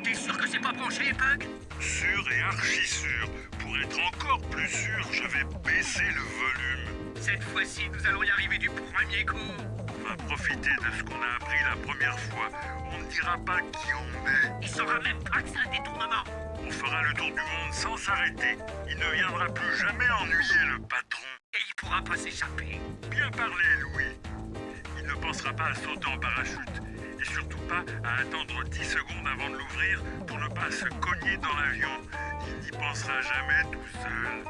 T'es sûr que c'est pas branché, Pug? Sûr et archi sûr. Pour être encore plus sûr, je vais baisser le volume. Cette fois-ci, nous allons y arriver du premier coup. On va profiter de ce qu'on a appris la première fois. On ne dira pas qui on est. Il saura même pas que c'est un détournement. On fera le tour du monde sans s'arrêter. Il ne viendra plus jamais ennuyer le patron. Et il pourra pas s'échapper. Bien parlé, Louis. Il ne pensera pas à sauter en parachute. Et surtout pas à attendre 10 secondes avant de l'ouvrir pour ne pas se cogner dans l'avion. Il n'y pensera jamais tout seul.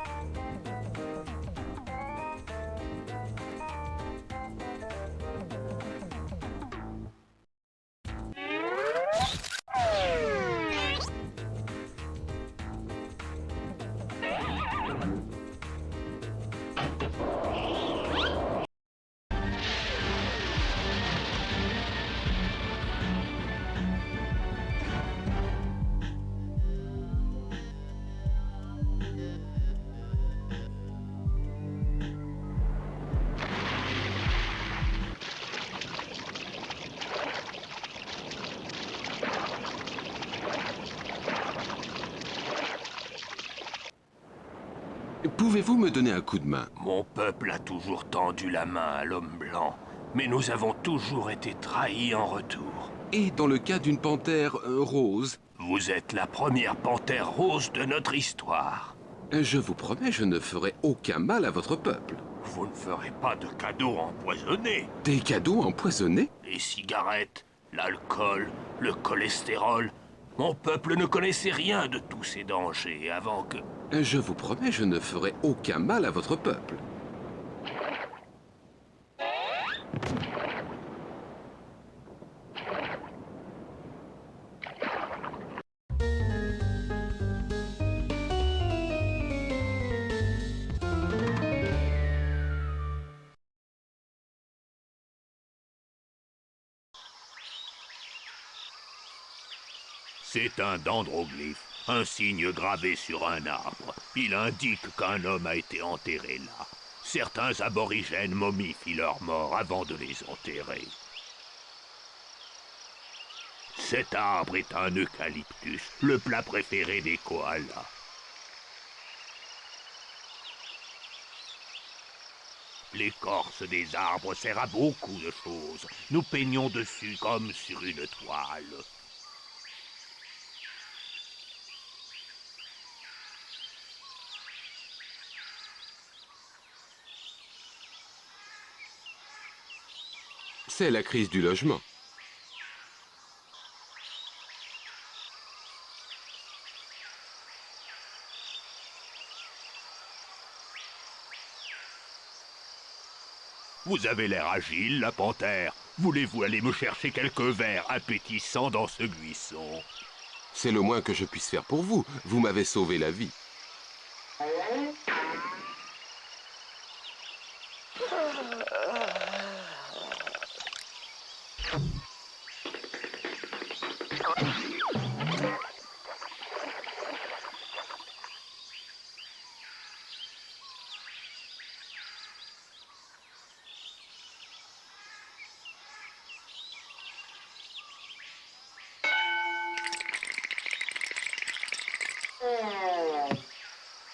Pouvez-vous me donner un coup de main? Mon peuple a toujours tendu la main à l'homme blanc, mais nous avons toujours été trahis en retour. Et dans le cas d'une panthère rose? Vous êtes la première panthère rose de notre histoire. Je vous promets, je ne ferai aucun mal à votre peuple. vous ne ferez pas de cadeaux empoisonnés. Des cadeaux empoisonnés? Les cigarettes, l'alcool, le cholestérol. Mon peuple ne connaissait rien de tous ces dangers avant que... Je vous promets, je ne ferai aucun mal à votre peuple. C'est un dendroglyphe, un signe gravé sur un arbre. Il indique qu'un homme a été enterré là. Certains aborigènes momifient leurs morts avant de les enterrer. Cet arbre est un eucalyptus, le plat préféré des koalas. L'écorce des arbres sert à beaucoup de choses. Nous peignons dessus comme sur une toile. C'est la crise du logement. Vous avez l'air agile, la panthère. Voulez-vous aller me chercher quelques vers appétissants dans ce buisson? C'est le moins que je puisse faire pour vous. Vous m'avez sauvé la vie.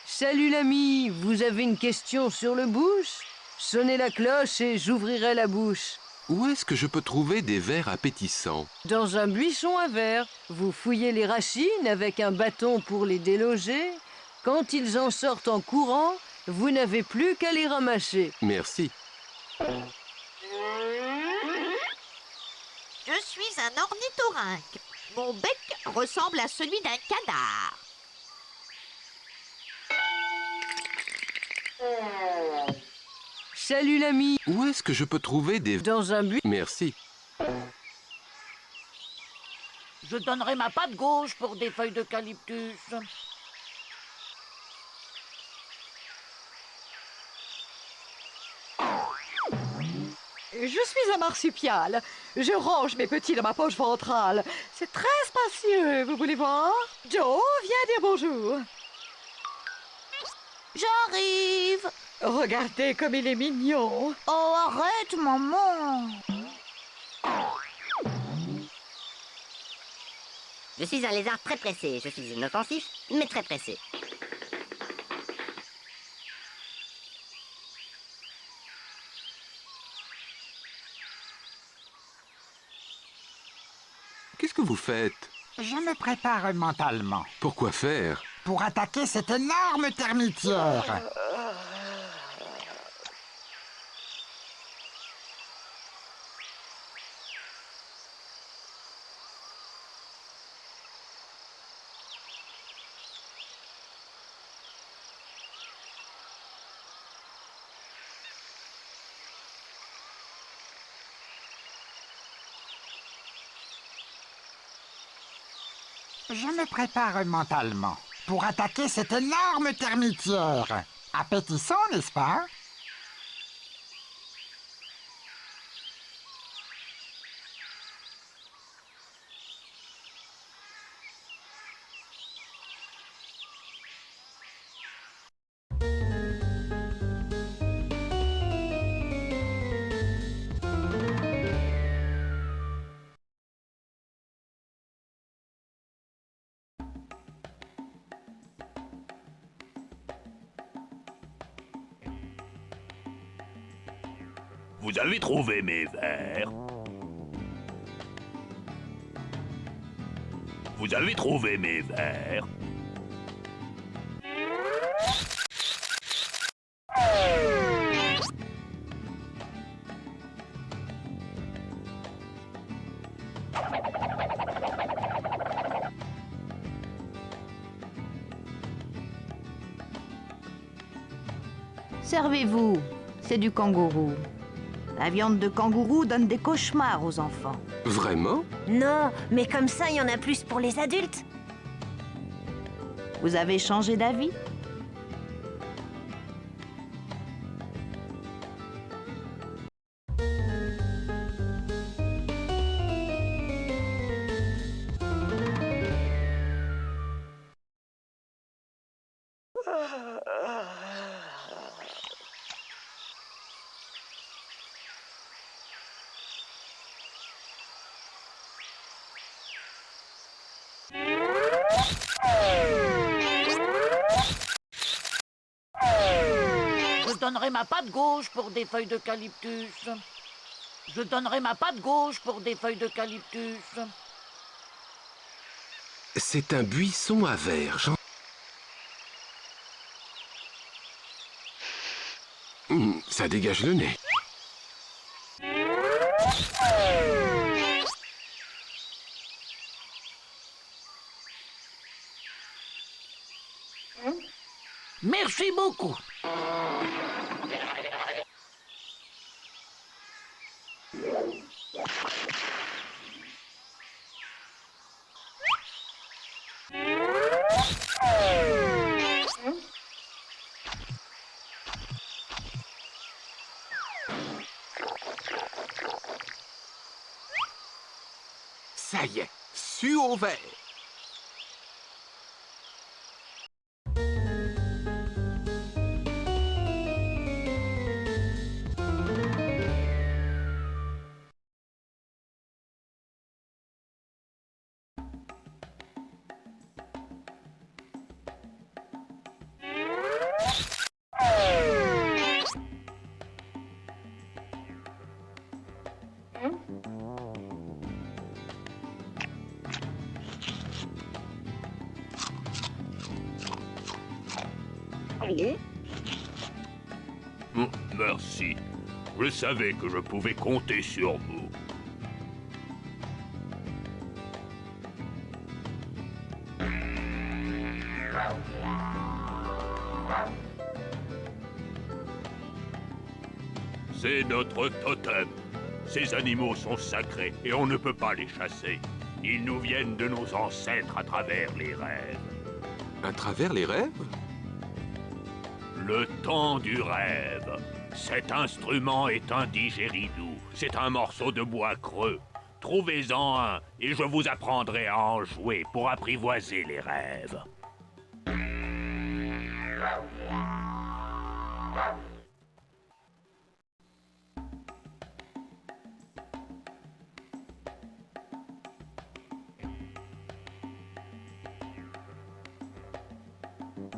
Salut l'ami, vous avez une question sur le bush? Sonnez la cloche et j'ouvrirai la bouche. Où est-ce que je peux trouver des vers appétissants? Dans un buisson à vers, vous fouillez les racines avec un bâton pour les déloger. Quand ils en sortent en courant, vous n'avez plus qu'à les ramasser. Merci. Je suis un ornithorynque. Mon bec ressemble à celui d'un canard. Salut l'ami. Où est-ce que je peux trouver des... Dans un buisson. Merci. Je donnerai ma patte gauche pour des feuilles d'eucalyptus. Je suis un marsupial. Je range mes petits dans ma poche ventrale. C'est très spacieux, vous voulez voir? Joe, viens dire bonjour. J'arrive. Regardez comme il est mignon. Oh, arrête, maman. Je suis un lézard très pressé. Je suis inoffensif, mais très pressé. Qu'est-ce que vous faites? Je me prépare mentalement. Pourquoi faire? Pour attaquer cette énorme termitière. Je me prépare mentalement pour attaquer cette énorme termitière. Appétissant, n'est-ce pas? Vous avez trouvé mes vers? Vous avez trouvé mes vers? Servez-vous, c'est du kangourou. La viande de kangourou donne des cauchemars aux enfants. Vraiment? Non, mais comme ça, il y en a plus pour les adultes. Vous avez changé d'avis? Je donnerai ma patte gauche pour des feuilles d'eucalyptus. Je donnerai ma patte gauche pour des feuilles d'eucalyptus. C'est un buisson à verre. Ça dégage le nez. Merci beaucoup. Ça y est, su au vert. Merci. Je savais que je pouvais compter sur vous. C'est notre totem. Ces animaux sont sacrés et on ne peut pas les chasser. Ils nous viennent de nos ancêtres à travers les rêves. À travers les rêves? Le temps du rêve. Cet instrument est un didgeridoo. C'est un morceau de bois creux. Trouvez-en un et je vous apprendrai à en jouer pour apprivoiser les rêves.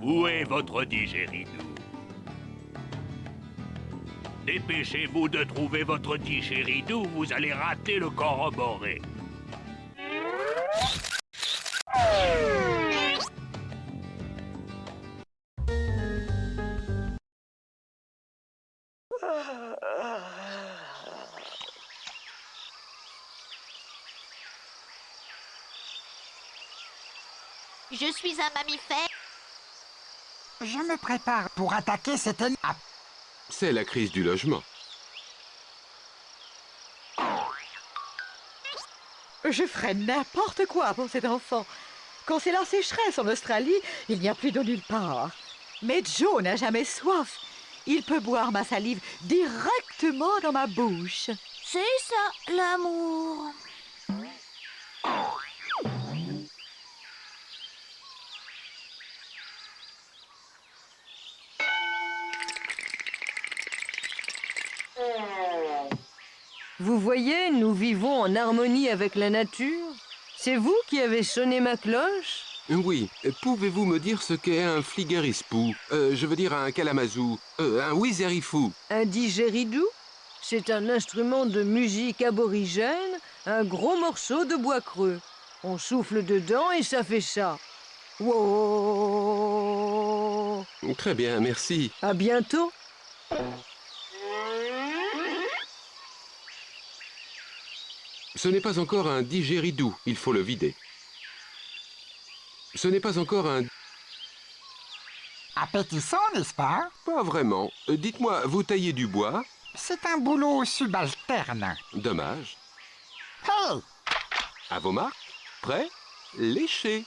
Où est votre didgeridoo? Dépêchez-vous de trouver votre didgeridoo, vous allez rater le corroboré. Je suis un mammifère. Je me prépare pour attaquer cette ennemi. C'est la crise du logement. Je ferais n'importe quoi pour cet enfant. Quand c'est la sécheresse en Australie, il n'y a plus d'eau nulle part. Mais Joe n'a jamais soif. Il peut boire ma salive directement dans ma bouche. C'est ça, l'amour. Vous voyez, nous vivons en harmonie avec la nature. C'est vous qui avez sonné ma cloche? Oui, pouvez-vous me dire ce qu'est un fligarispou? Je veux dire un kalamazoo, un wizarifou. Un didgeridoo? C'est un instrument de musique aborigène, un gros morceau de bois creux. On souffle dedans et ça fait ça. Wow. Très bien, merci. À bientôt. Ce n'est pas encore un didgeridoo, il faut le vider. Ce n'est pas encore un... Appétissant, n'est-ce pas? Pas vraiment. Dites-moi, vous taillez du bois? C'est un boulot subalterne. Dommage. Hey! À vos marques? Prêts? Léchez.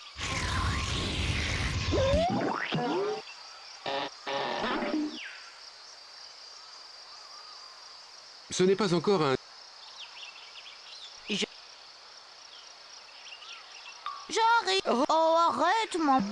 Ce n'est pas encore un... J'arrive. Oh, arrête, maman.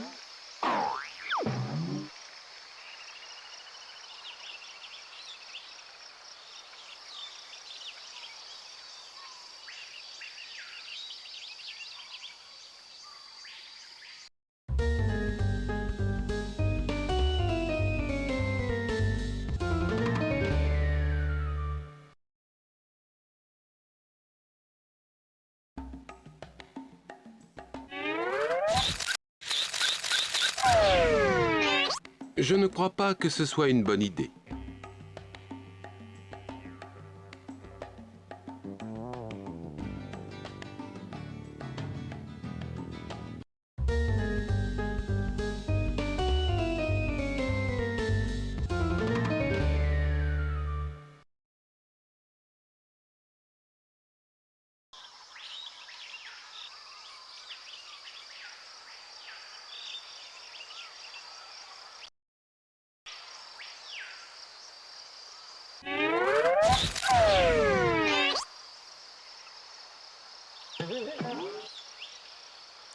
Je ne crois pas que ce soit une bonne idée.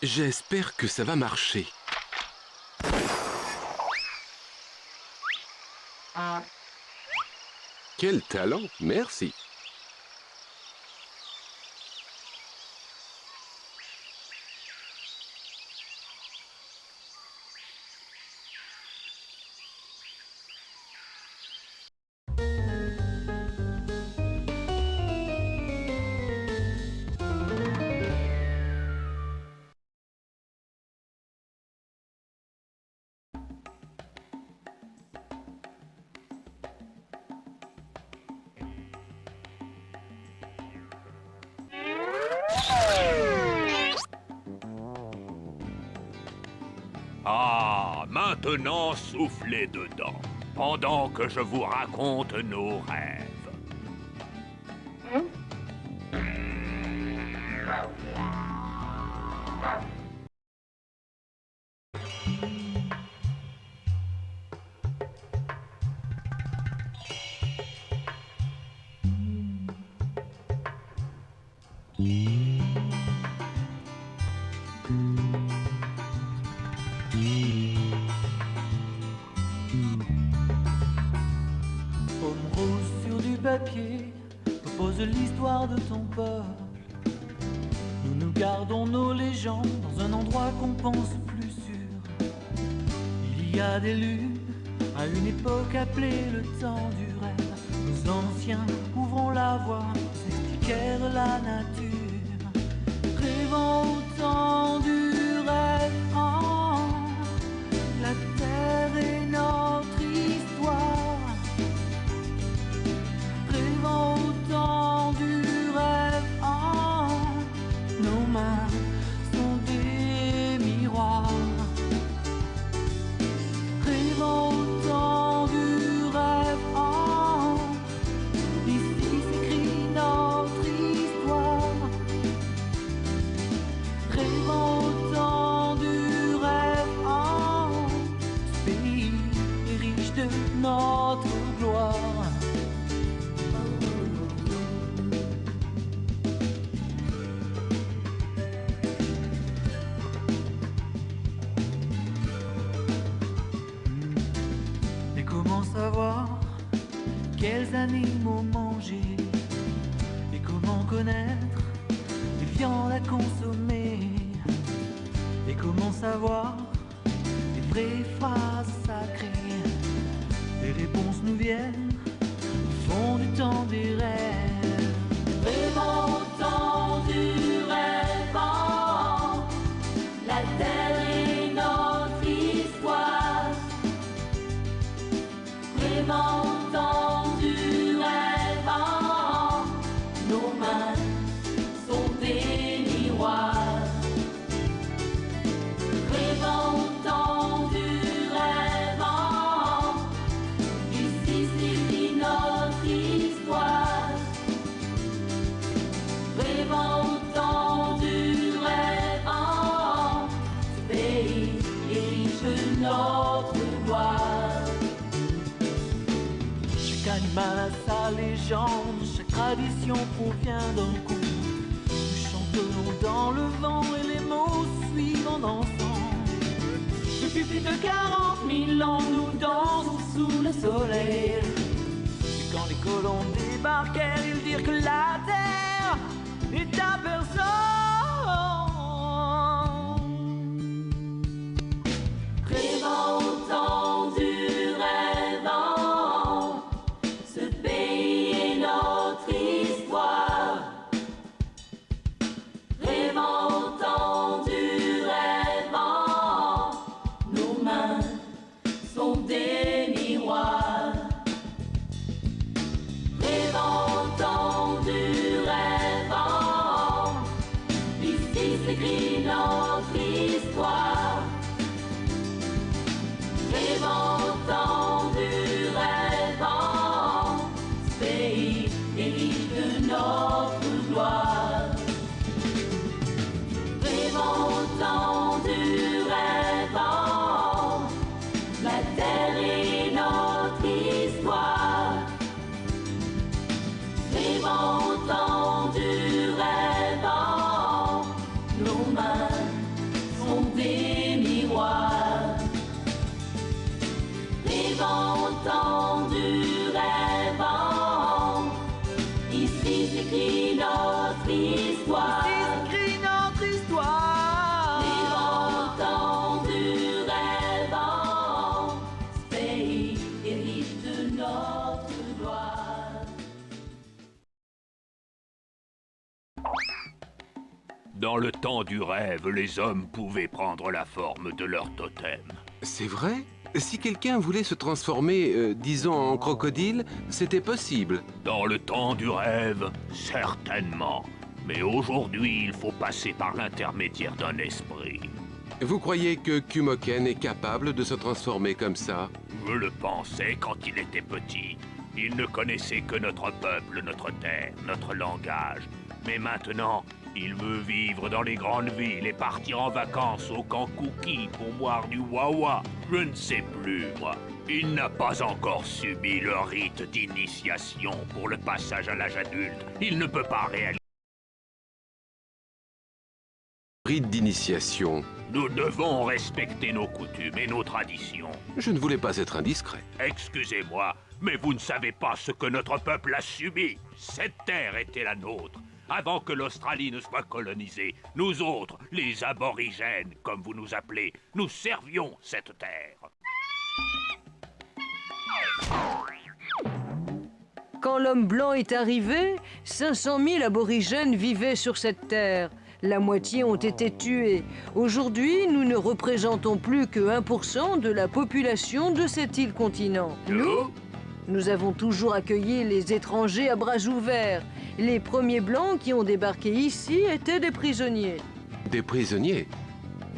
J'espère que ça va marcher. Quel talent, merci. Ah, maintenant soufflez dedans, pendant que je vous raconte nos rêves. Pomme rose sur du papier, repose l'histoire de ton peuple. Nous nous gardons nos légendes dans un endroit qu'on pense plus sûr. Il y a des lunes à une époque appelée le temps du rêve. Nos anciens ouvrons la voie, nous expliquèrent la nature. Rêvons au temps du rêve, la terre est notre histoire. Rêvons au temps du rêve, nos mains sont des miroirs. Rêvons au temps du rêve, ici s'écrit notre histoire. Rêvons au temps du rêve, ce pays est riche de notre gloire. Mais comment savoir quels animaux manger et comment connaître les viandes à consommer et comment savoir les vraies phrases sacrées. Les réponses nous viennent au fond du temps des rêves. Rêvons au temps du rêve, la terre est notre histoire. Rêvons au temps du rêve, nos mains sont des miroirs. Rêvons au temps du rêve, notre gloire. Chaque animal a sa légende, chaque tradition provient d'un coup. Nous chantons dans le vent et les mots suivent en dansant. Depuis plus de 40 000 ans, nous dansons sous le soleil. Et quand les colons débarquèrent, ils dirent que la terre est à personne. Rêvant au temps du rêvant, ce pays est notre histoire. Rêvant au temps du rêvant, nos mains sont des miroirs. Rêvant au temps du rêvant, ici s'écrit notre histoire. Rêvant au temps du rêvant, ce pays hérite de notre gloire. Rêvant au temps du rêvant, la terre est notre histoire. Rêvant au temps du rêvant, nos mains sont des miroirs. Rêvant au temps du rêvant, ici s'écrit notre histoire. Rêvant au temps du rêvant, ce pays hérite de notre gloire. Dans le temps du rêve, les hommes pouvaient prendre la forme de leur totem. C'est vrai? Si quelqu'un voulait se transformer, disons, en crocodile, c'était possible. Dans le temps du rêve, certainement. Mais aujourd'hui, il faut passer par l'intermédiaire d'un esprit. Vous croyez que Kumoken est capable de se transformer comme ça? Je le pensais quand il était petit. Il ne connaissait que notre peuple, notre terre, notre langage. Mais maintenant, il veut vivre dans les grandes villes et partir en vacances au camp Cookie pour boire du wawa. Je ne sais plus, moi. Il n'a pas encore subi le rite d'initiation pour le passage à l'âge adulte. Il ne peut pas réaliser. Rite d'initiation. Nous devons respecter nos coutumes et nos traditions. Je ne voulais pas être indiscret. Excusez-moi, mais vous ne savez pas ce que notre peuple a subi. Cette terre était la nôtre. Avant que l'Australie ne soit colonisée, nous autres, les aborigènes, comme vous nous appelez, nous servions cette terre. Quand l'homme blanc est arrivé, 500 000 aborigènes vivaient sur cette terre. La moitié ont été tués. Aujourd'hui, nous ne représentons plus que 1% de la population de cet île-continent. Nous avons toujours accueilli les étrangers à bras ouverts. Les premiers Blancs qui ont débarqué ici étaient des prisonniers. Des prisonniers?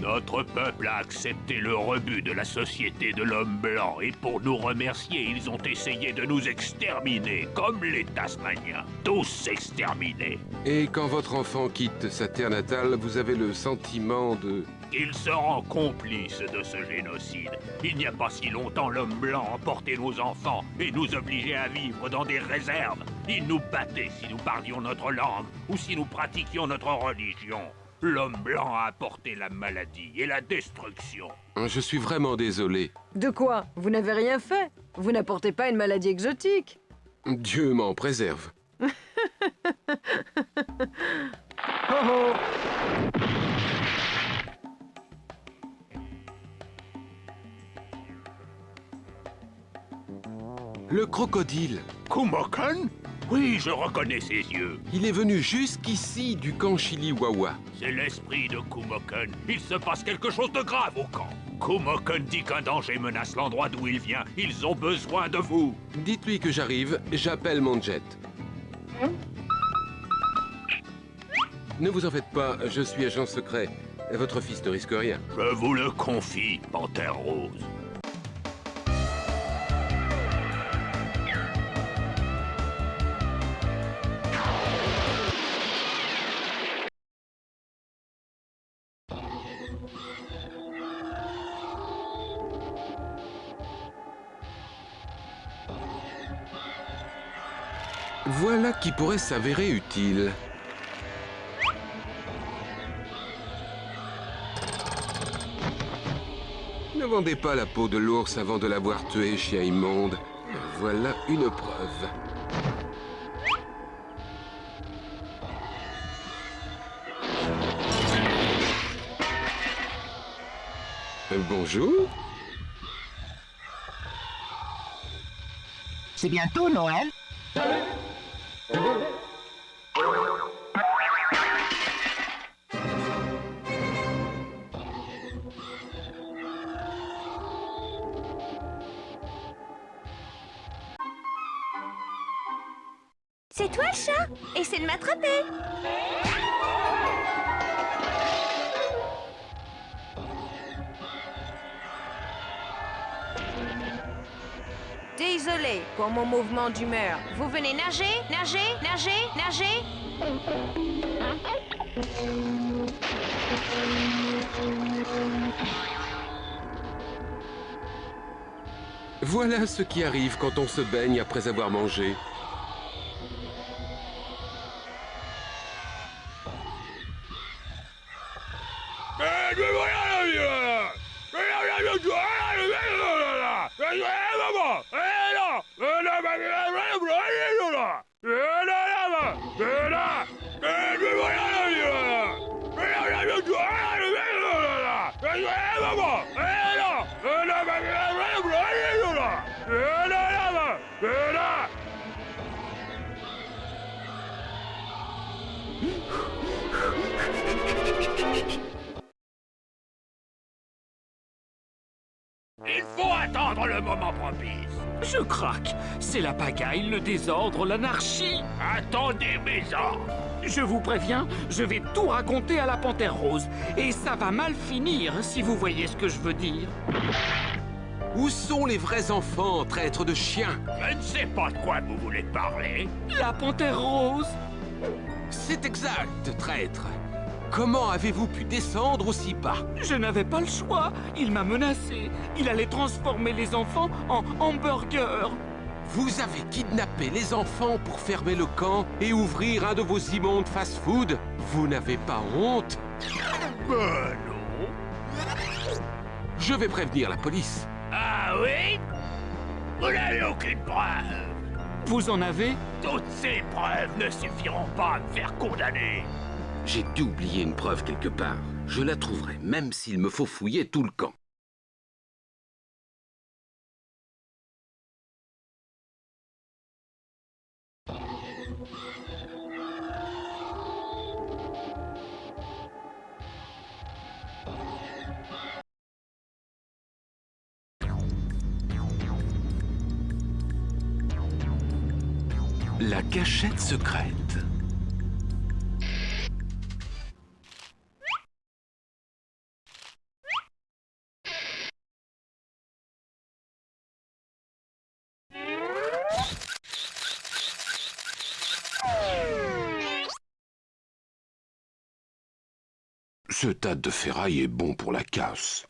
Notre peuple a accepté le rebut de la société de l'homme blanc et pour nous remercier, ils ont essayé de nous exterminer, comme les Tasmaniens. Tous exterminés. Et quand votre enfant quitte sa terre natale, vous avez le sentiment de... Il se rend complice de ce génocide. Il n'y a pas si longtemps, l'homme blanc emportait nos enfants et nous obligeait à vivre dans des réserves. Il nous battait si nous parlions notre langue ou si nous pratiquions notre religion. L'homme blanc a apporté la maladie et la destruction. Je suis vraiment désolé. De quoi? Vous n'avez rien fait. Vous n'apportez pas une maladie exotique. Dieu m'en préserve. Le crocodile. Kumoken? Oui, je reconnais ses yeux. Il est venu jusqu'ici du camp Chiliwawa. C'est l'esprit de Kumoken. Il se passe quelque chose de grave au camp. Kumoken dit qu'un danger menace l'endroit d'où il vient. Ils ont besoin de vous. Dites-lui que j'arrive, j'appelle mon jet. Ne vous en faites pas, je suis agent secret. Votre fils ne risque rien. Je vous le confie, Panthère Rose. Voilà qui pourrait s'avérer utile. Ne vendez pas la peau de l'ours avant de l'avoir tué, chien immonde. Voilà une preuve. Bonjour. C'est bientôt Noël. C'est toi le chat. Essaie de m'attraper. Désolé pour mon mouvement d'humeur. Vous venez nager, nager, nager, nager. Voilà ce qui arrive quand on se baigne après avoir mangé. Il faut attendre le moment propice. Je craque. C'est la pagaille, le désordre, l'anarchie. Attendez mes ordres. Je vous préviens, je vais tout raconter à la Panthère Rose. Et ça va mal finir, si vous voyez ce que je veux dire. Où sont les vrais enfants, traîtres de chiens? Je ne sais pas de quoi vous voulez parler. La Panthère Rose. C'est exact, traître. Comment avez-vous pu descendre aussi bas? Je n'avais pas le choix. Il m'a menacé. Il allait transformer les enfants en hamburgers. Vous avez kidnappé les enfants pour fermer le camp et ouvrir un de vos immondes fast-food? Vous n'avez pas honte? Ben non. Je vais prévenir la police. Ah oui? Vous n'avez aucune preuve. Vous en avez? Toutes ces preuves ne suffiront pas à me faire condamner. J'ai dû oublier une preuve quelque part. Je la trouverai, même s'il me faut fouiller tout le camp. La cachette secrète. Ce tas de ferraille est bon pour la casse.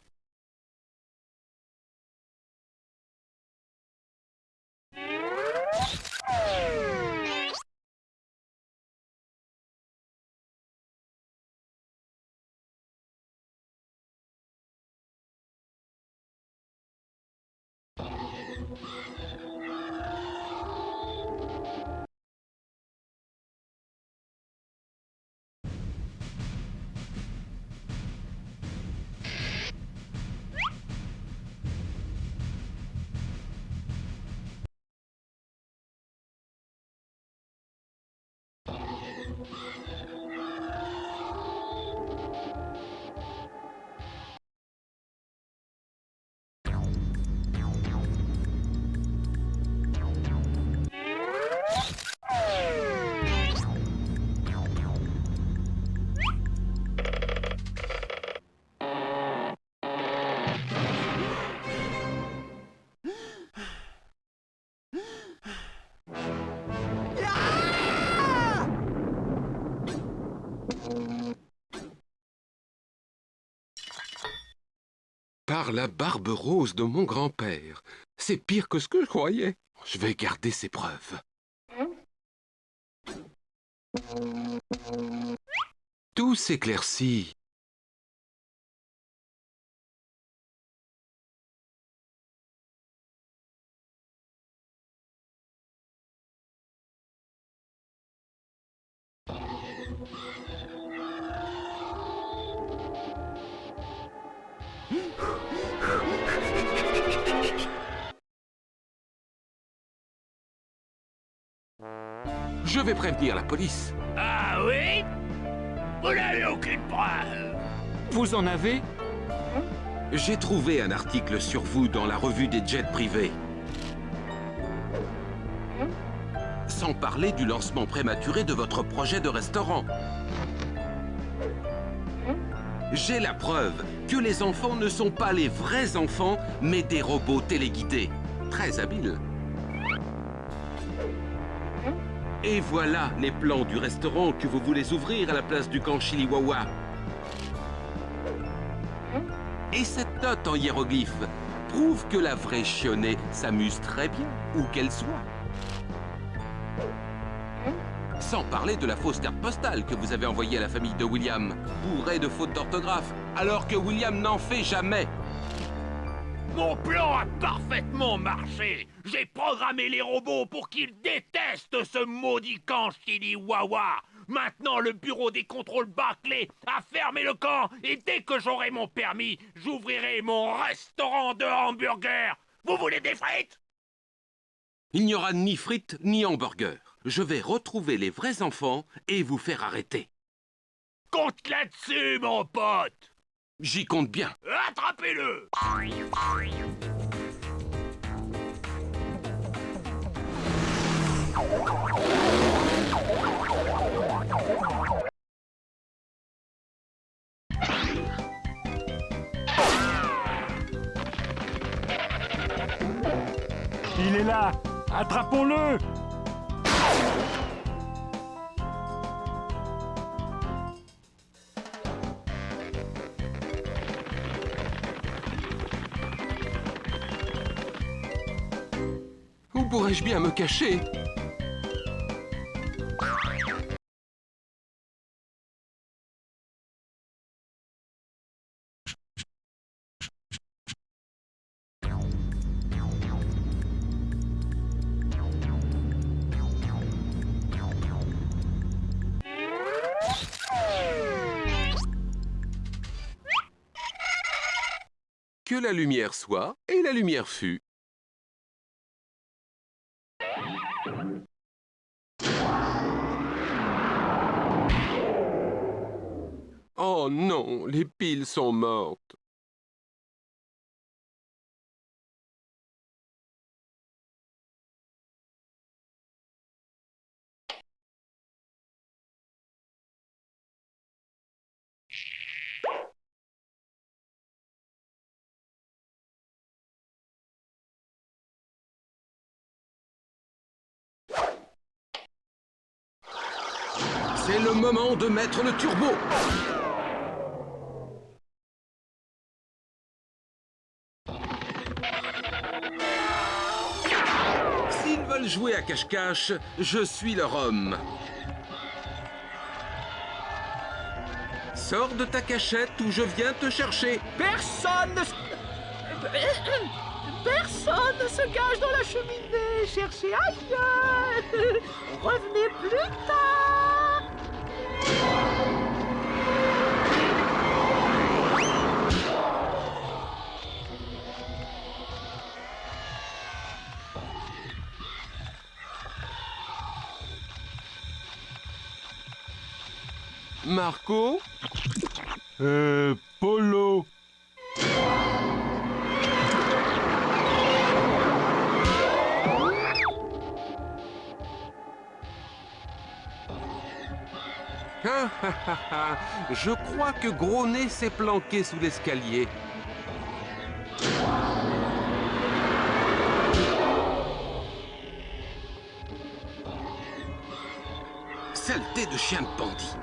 Par la barbe rose de mon grand-père. C'est pire que ce que je croyais. Je vais garder ces preuves. Tout s'éclaircit. Je vais prévenir la police. Ah oui? Vous n'avez aucune preuve. Vous en avez? J'ai trouvé un article sur vous dans la revue des jets privés. Sans parler du lancement prématuré de votre projet de restaurant. J'ai la preuve que les enfants ne sont pas les vrais enfants, mais des robots téléguidés. Très habiles. Et voilà les plans du restaurant que vous voulez ouvrir à la place du camp Chiliwawa. Et cette note en hiéroglyphe prouve que la vraie Chionnée s'amuse très bien, où qu'elle soit. Sans parler de la fausse carte postale que vous avez envoyée à la famille de William, bourrée de fautes d'orthographe, alors que William n'en fait jamais. Mon plan a parfaitement marché. J'ai programmé les robots pour qu'ils détestent ce maudit camp Chiliwawa. Maintenant, le bureau des contrôles Barclay a fermé le camp et dès que j'aurai mon permis, j'ouvrirai mon restaurant de hamburgers. Vous voulez des frites? Il n'y aura ni frites ni hamburgers. Je vais retrouver les vrais enfants et vous faire arrêter. Compte là-dessus, mon pote. J'y compte bien. Attrapez-le! Il est là! Attrapons-le! Où pourrais-je bien me cacher? Que la lumière soit, et la lumière fut. Oh non, les piles sont mortes. C'est le moment de mettre le turbo. S'ils veulent jouer à cache-cache, je suis leur homme. Sors de ta cachette ou je viens te chercher. Personne ne se cache dans la cheminée. Cherchez ailleurs. Revenez plus tard. Marco? Polo. Je crois que Gros Nez s'est planqué sous l'escalier. Saleté de chien de bandit.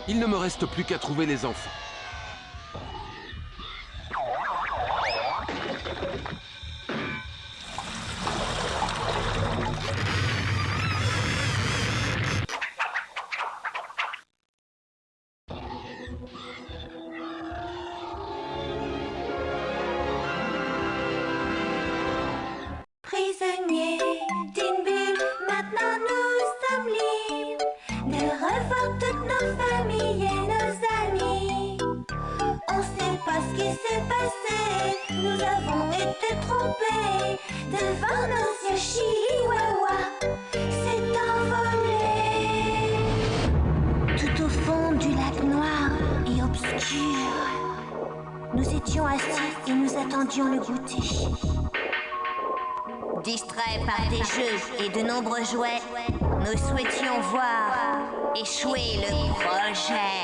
Il ne me reste plus qu'à trouver les enfants. obscure. Nous étions assis et nous attendions le goûter. Distraits par des jeux et de nombreux jouets, nous souhaitions voir échouer le projet.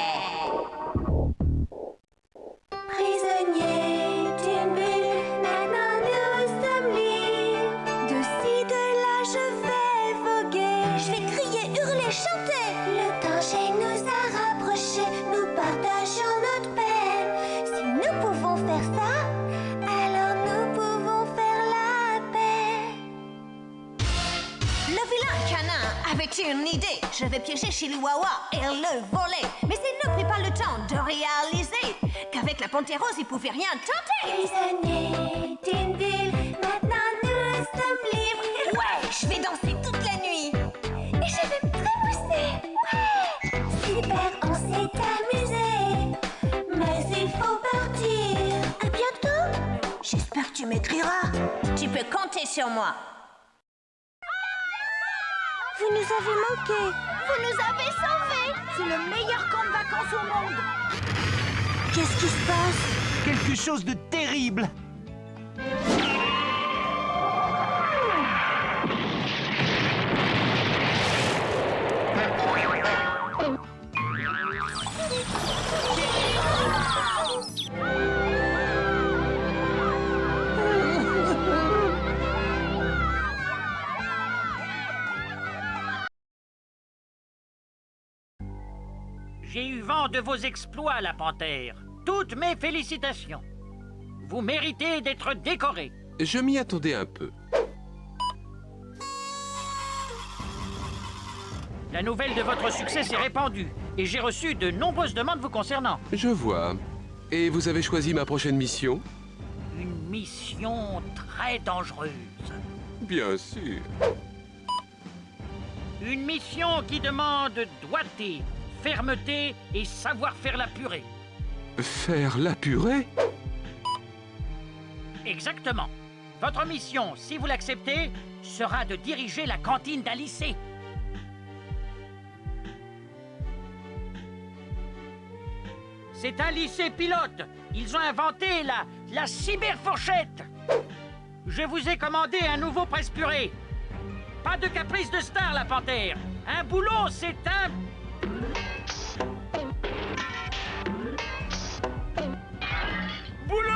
Prisonniers d'une bulle, maintenant nous sommes libres. De ci, de là, je vais voguer. Je vais crier, hurler, chanter. Le danger nous a rapprochés, nous partageons notre peine. Si nous pouvons faire ça, alors nous pouvons faire la paix. Le vilain canin avait une idée. Je vais piéger Chiliwawa et le voler. Mais il ne prit pas le temps de réaliser qu'avec la panthère rose, il pouvait rien tenter. Prisonniers d'une ville, maintenant nous sommes libres. Ouais, je vais danser toute la nuit. Et je vais me trémousser. Ouais. Super, on s'est amusé. Mais il faut partir. À bientôt. J'espère que tu m'écriras. Tu peux compter sur moi. Vous nous avez manqué. Vous nous avez sauvés. C'est le meilleur camp de vacances au monde. Qu'est-ce qui se passe? Quelque chose de terrible. J'ai eu vent de vos exploits, la panthère. Toutes mes félicitations. Vous méritez d'être décoré. Je m'y attendais un peu. La nouvelle de votre succès s'est répandue et j'ai reçu de nombreuses demandes vous concernant. Je vois. Et vous avez choisi ma prochaine mission? Une mission très dangereuse. Bien sûr. Une mission qui demande doigté, fermeté et savoir faire la purée. Faire la purée? Exactement. Votre mission, si vous l'acceptez, sera de diriger la cantine d'un lycée. C'est un lycée pilote. Ils ont inventé la cyberfourchette. Je vous ai commandé un nouveau presse-purée. Pas de caprice de star, la panthère. Un boulot, c'est un... boulot!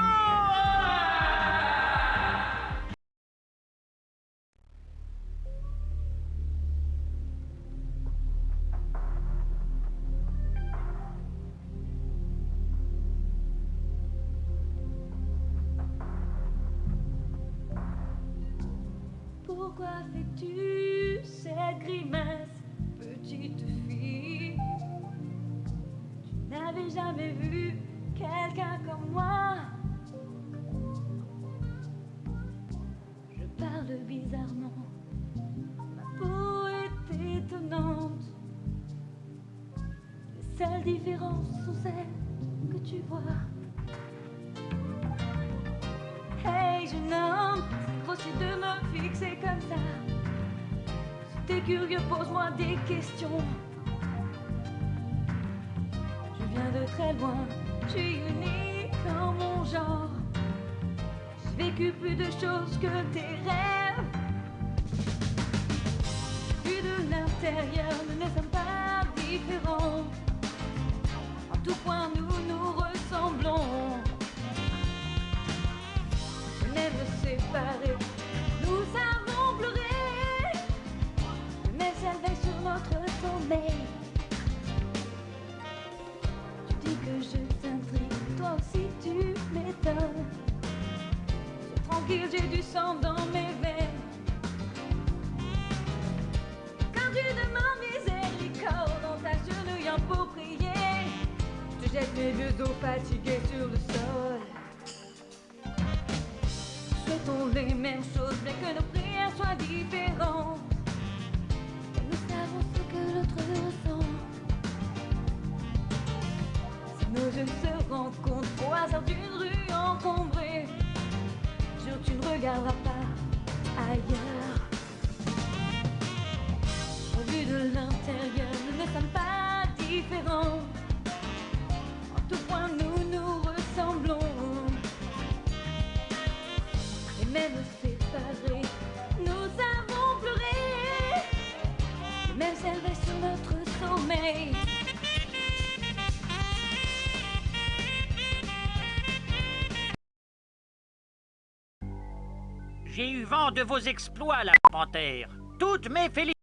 Pourquoi fais-tu cette grimace, petite fille? Tu n'avais jamais vu quelqu'un comme moi. Je parle bizarrement, ma peau est étonnante. Les seules différences sont celles que tu vois. Hey jeune homme, c'est grossier de me fixer comme ça. Si t'es curieux, pose-moi des questions. Je viens de très loin, je suis unique en mon genre. J'ai vécu plus de choses que tes rêves. Vu de l'intérieur, nous ne sommes pas différents. En tout point, nous nous ressemblons. Me séparer, nous avons pleuré, mais elle veille sur notre sommeil. Tu dis que je t'intrigue, toi aussi tu m'étonnes. Sois tranquille, j'ai du sang dans mes veines. Quand tu demandes miséricorde, on t'agenouillant pour prier. Je te jette mes vieux os fatigués sur le sol. Souhaitons les mêmes choses, mais que nos prières soient différentes. Et nous savons ce que l'autre ressent. Si nos yeux se rencontrent au hasard d'une rue encombrée, jure tu ne regarderas pas ailleurs. Au vu de l'intérieur, nous ne sommes pas différents. En tout point, J'ai eu vent de vos exploits, la panthère. Toutes mes félicitations.